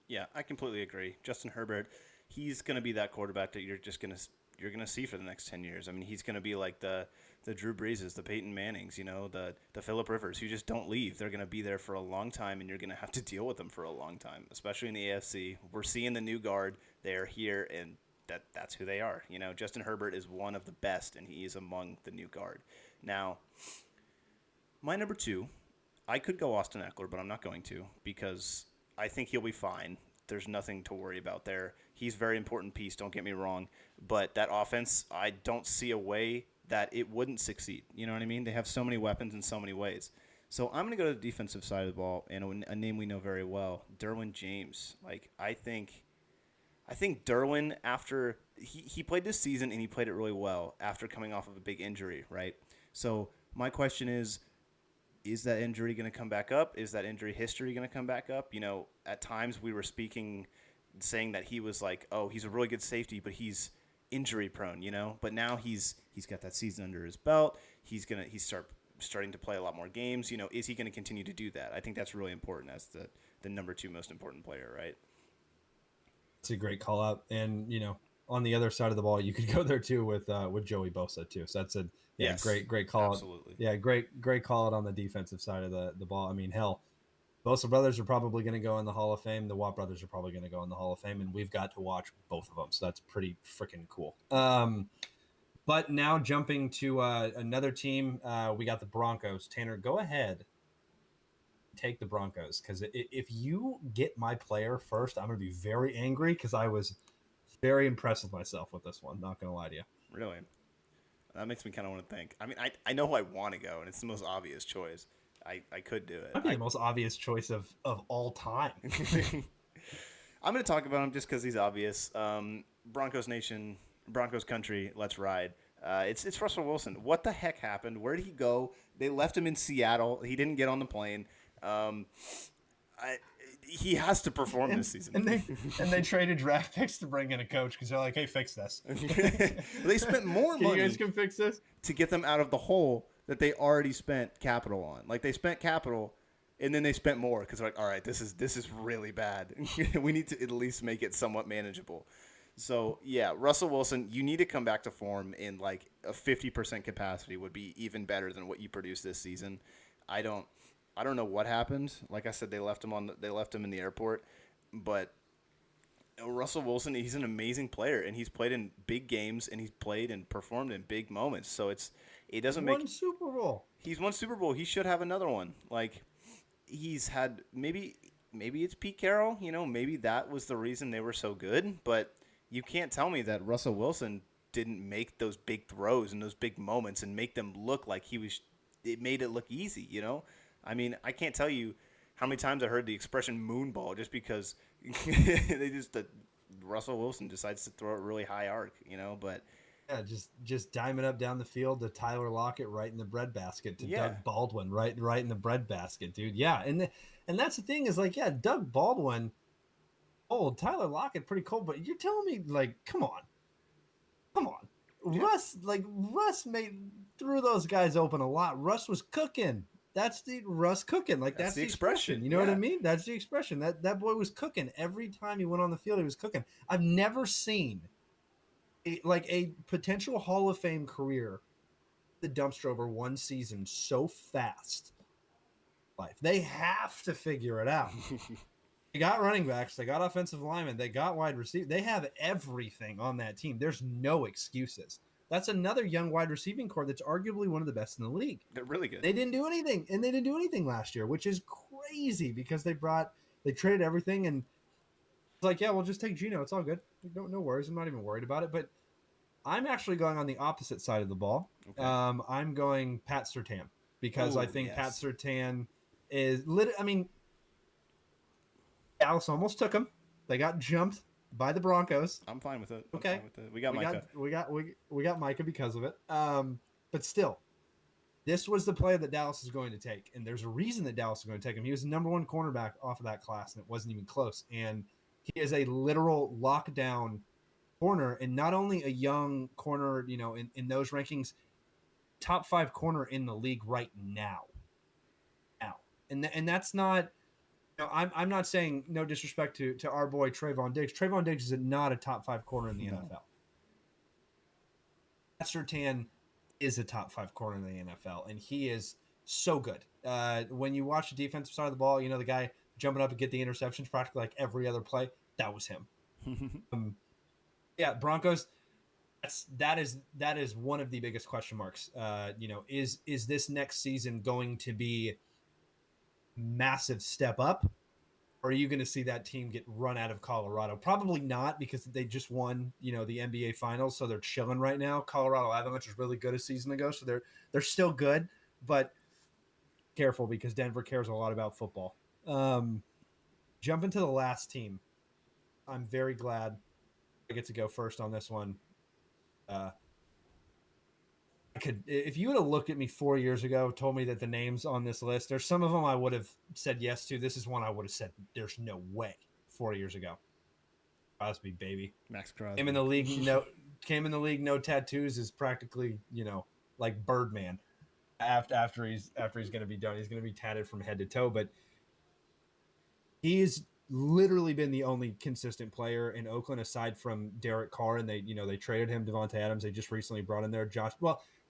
Yeah, I completely agree. Justin Herbert, he's going to be that quarterback that you're gonna see for the next 10 years. I mean, he's going to be like the Drew Breeses, the Peyton Mannings, the Phillip Rivers, who just don't leave. They're going to be there for a long time, and you're going to have to deal with them for a long time, especially in the AFC. We're seeing the new guard. They are here, and that's who they are. Justin Herbert is one of the best, and he is among the new guard. Now, my number 2, I could go Austin Eckler, but I'm not going to because I think he'll be fine. There's nothing to worry about there. He's a very important piece, don't get me wrong. But that offense, I don't see a way that it wouldn't succeed. You know what I mean? They have so many weapons in so many ways. So I'm going to go to the defensive side of the ball, and a name we know very well, Derwin James. I think Derwin, after he played this season and he played it really well after coming off of a big injury, right? So my question is that injury going to come back up? Is that injury history going to come back up? At times we were saying that he was like, oh, he's a really good safety, but he's injury prone, But now he's got that season under his belt. He's starting to play a lot more games. Is he going to continue to do that? I think that's really important as the number 2 most important player, right? It's a great call out, and on the other side of the ball, you could go there too with Joey Bosa too. So that's Yes, great call. Absolutely. Out. Yeah, great call out on the defensive side of the ball. I mean, hell, Bosa brothers are probably going to go in the Hall of Fame. The Watt brothers are probably going to go in the Hall of Fame, and we've got to watch both of them. So that's pretty freaking cool. But now jumping to another team, we got the Broncos. Tanner, go ahead. Take the Broncos, because if you get my player first, I'm going to be very angry because I was very impressed with myself with this one. Not going to lie to you. Really? That makes me kind of want to think. I mean, I know who I want to go, and it's the most obvious choice. I could do it. Might be the most obvious choice of all time. I'm going to talk about him just because he's obvious. Broncos Nation, Broncos Country, let's ride. It's Russell Wilson. What the heck happened? Where did he go? They left him in Seattle. He didn't get on the plane. He has to perform this season. And they traded draft picks to bring in a coach because they're like, hey, fix this. They spent more money. You guys can fix this to get them out of the hole that they already spent capital on. Like, they spent capital, and then they spent more because they're like, all right, this is really bad. We need to at least make it somewhat manageable. So, yeah, Russell Wilson, you need to come back to form in like a 50% capacity would be even better than what you produced this season. I don't know what happened. Like I said, they left him in the airport, but Russell Wilson, he's an amazing player, and he's played in big games, and he's played and performed in big moments. So it He's doesn't won make Super Bowl. he's won Super Bowl. He should have another one. Like he's had maybe it's Pete Carroll. Maybe that was the reason they were so good. But you can't tell me that Russell Wilson didn't make those big throws and those big moments and make them look like he was. It made it look easy. I mean, I can't tell you how many times I heard the expression moonball just because Russell Wilson decides to throw a really high arc. But Yeah, just diming up down the field to Tyler Lockett right in the breadbasket, to yeah, Doug Baldwin right in the breadbasket, dude. Yeah, and that's the thing is like, yeah, Doug Baldwin, old, Tyler Lockett, pretty cold, but you're telling me like, come on, yeah, Russ made threw those guys open a lot. Russ was cooking. That's the Russ cooking. Like that's that's the the expression. expression. You know what I Yeah. mean? That's the expression. That boy was cooking every time he went on the field. He was cooking. I've never seen a potential Hall of Fame career, the dumpster over one season so fast. Life. They have to figure it out. They got running backs, they got offensive linemen, they got wide receiver. They have everything on that team. There's no excuses. That's another young wide receiving core that's arguably one of the best in the league. They're really good. They didn't do anything, and they didn't do anything last year, which is crazy because they traded everything, and it's like, yeah, we'll just take Geno. It's all good. No worries. I'm not even worried about it. But I'm actually going on the opposite side of the ball. Okay. I'm going Pat Surtain because I Oh, think Pat yes. Surtain is lit. I mean, Dallas almost took him. They got jumped by the Broncos. I'm fine with it. I'm Okay, fine with it. We got Micah. we got Micah because of it. But still, this was the player that Dallas is going to take, and there's a reason that Dallas is going to take him. He was the number one cornerback off of that class, and it wasn't even close. And he is a literal lockdown corner, and not only a young corner, in those rankings, top 5 corner in the league right now. And that's not. I'm not saying no disrespect to our boy Trayvon Diggs. Trayvon Diggs is not a top 5 corner in the NFL. Surtain is a top 5 corner in the NFL, and he is so good. When you watch the defensive side of the ball, the guy jumping up and get the interceptions practically like every other play. That was him. Yeah, Broncos. That is one of the biggest question marks. Is this next season going to be massive step up? Or are you going to see that team get run out of Colorado? Probably not, because they just won, the NBA Finals, so they're chilling right now. Colorado Avalanche was really good a season ago, so they're still good, but careful because Denver cares a lot about football. Jump into the last team. I'm very glad I get to go first on this one. If you would have looked at me 4 years ago, told me that the names on this list, there's some of them I would have said yes to. This is one I would have said there's no way 4 years ago. Crosby, baby. Max Crosby. Came in the league, no tattoos, is practically, like Birdman. After he's going to be done, he's going to be tatted from head to toe. But he's literally been the only consistent player in Oakland aside from Derek Carr, and they traded him. Devontae Adams, they just recently brought in there.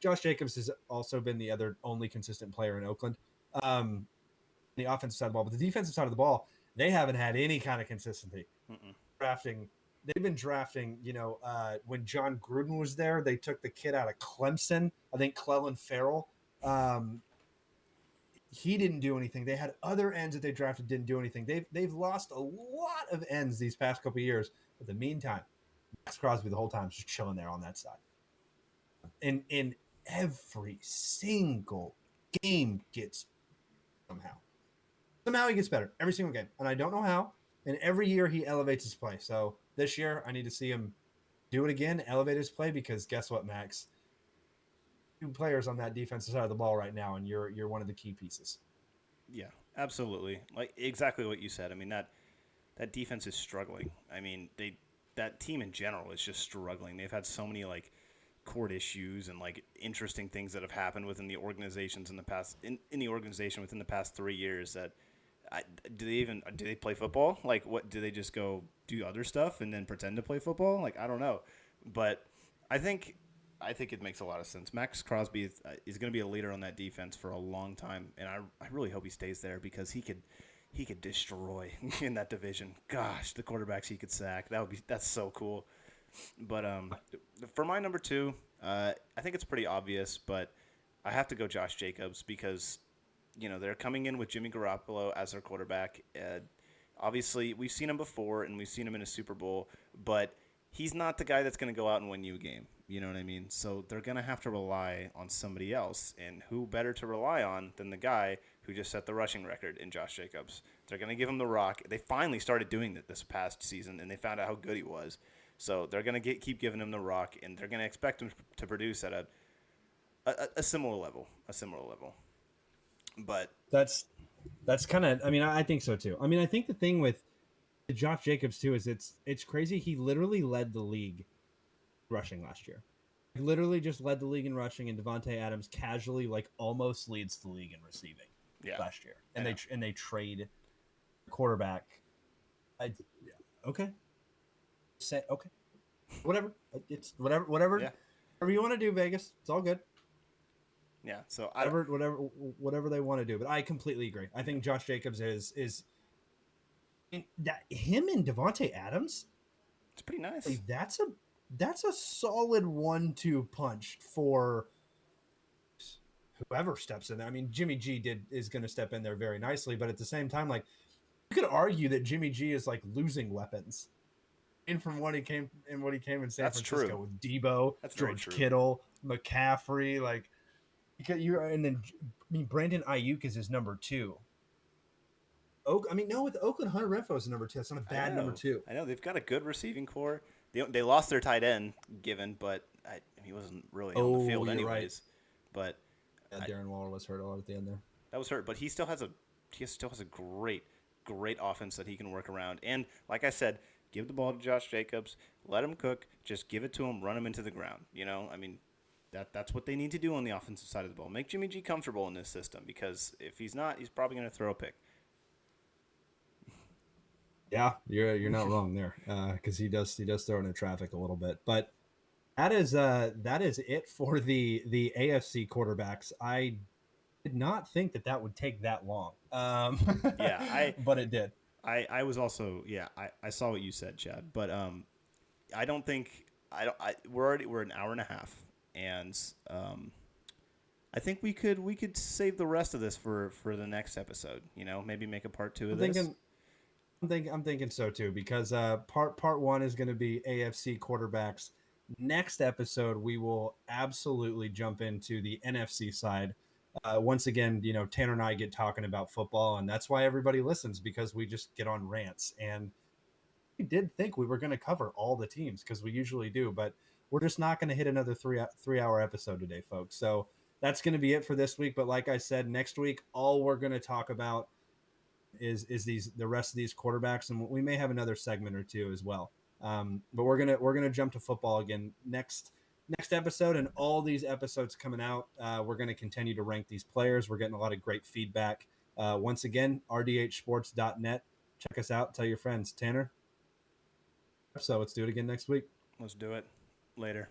Josh Jacobs has also been the other only consistent player in Oakland. The offensive side of the ball, but the defensive side of the ball, they haven't had any kind of consistency. They've been drafting, when John Gruden was there, they took the kid out of Clemson, I think Clelin Ferrell. He didn't do anything. They had other ends that they drafted, didn't do anything. They've lost a lot of ends these past couple of years. But in the meantime, Max Crosby the whole time is just chilling there on that side. And in every single game gets somehow he gets better every single game, and I don't know how. And every year he elevates his play. So this year I need to see him do it again, elevate his play, because guess what, Max? 2 players on that defensive side of the ball right now, and you're one of the key pieces. Yeah, absolutely. Like exactly what you said. I mean that defense is struggling. I mean that team in general is just struggling. They've had so many like court issues and like interesting things that have happened within the organizations in the past in the organization within the past 3 years that do they play football? Like what do they just go do other stuff and then pretend to play football? Like I don't know. But I think it makes a lot of sense. Max Crosby is going to be a leader on that defense for a long time, and I really hope he stays there because he he could destroy in that division. Gosh, the quarterbacks he could sack. That's so cool. But for my number two, I think it's pretty obvious, but I have to go Josh Jacobs because they're coming in with Jimmy Garoppolo as their quarterback. Obviously, we've seen him before, and we've seen him in a Super Bowl, but he's not the guy that's going to go out and win you a game. You know what I mean? So they're going to have to rely on somebody else, and who better to rely on than the guy who just set the rushing record in Josh Jacobs? They're going to give him the rock. They finally started doing it this past season, and they found out how good he was. So they're going to keep giving him the rock, and they're going to expect him to produce at a similar level. But That's kind of. I mean, I think so too. I mean, I think the thing with Josh Jacobs too is it's crazy. He literally led the league rushing last year. He literally just led the league in rushing, and Devontae Adams casually almost leads the league in receiving last year. And they trade quarterback. Okay. Say okay. Whatever. It's whatever. Yeah. Whatever you want to do, Vegas. It's all good. Yeah. So whatever they want to do, but I completely agree. I think Josh Jacobs is that him and Devontae Adams. It's pretty nice. That's a solid 1-2 punch for whoever steps in there. I mean, Jimmy G is going to step in there very nicely, but at the same time, you could argue that Jimmy G is losing weapons. And from what he came in San Francisco with Debo, George Kittle, McCaffrey, Brandon Ayuk is his number 2. With Oakland, Hunter Renfrow is number 2. That's not a bad number 2. I know they've got a good receiving core. They lost their tight end, but he wasn't really on the field anyways. Right. But Darren Waller was hurt a lot at the end there. That was hurt, but he still has a great offense that he can work around. And like I said, give the ball to Josh Jacobs, let him cook, just give it to him, run him into the ground. That's what they need to do on the offensive side of the ball. Make Jimmy G comfortable in this system, because if he's not, he's probably going to throw a pick. Yeah, you're not wrong there, because he does throw into traffic a little bit. But that is it for the AFC quarterbacks. I did not think that would take that long. But it did. I was also I saw what you said, Chad, but I don't think we're an hour and a half, and I think we could save the rest of this for the next episode. Maybe make a part 2 of this. I'm thinking so too, because part 1 is going to be AFC quarterbacks. Next episode, we will absolutely jump into the NFC side. Once again, Tanner and I get talking about football, and that's why everybody listens, because we just get on rants. And we did think we were going to cover all the teams, because we usually do, but we're just not going to hit another 3-hour episode today, folks. So that's going to be it for this week. But like I said, next week, all we're going to talk about is the rest of these quarterbacks, and we may have another segment or 2 as well. But we're gonna jump to football again next episode, and all these episodes coming out. We're gonna continue to rank these players. We're getting a lot of great feedback. Once again, rdhsports.net. Check us out. Tell your friends. Tanner. So let's do it again next week. Let's do it. Later.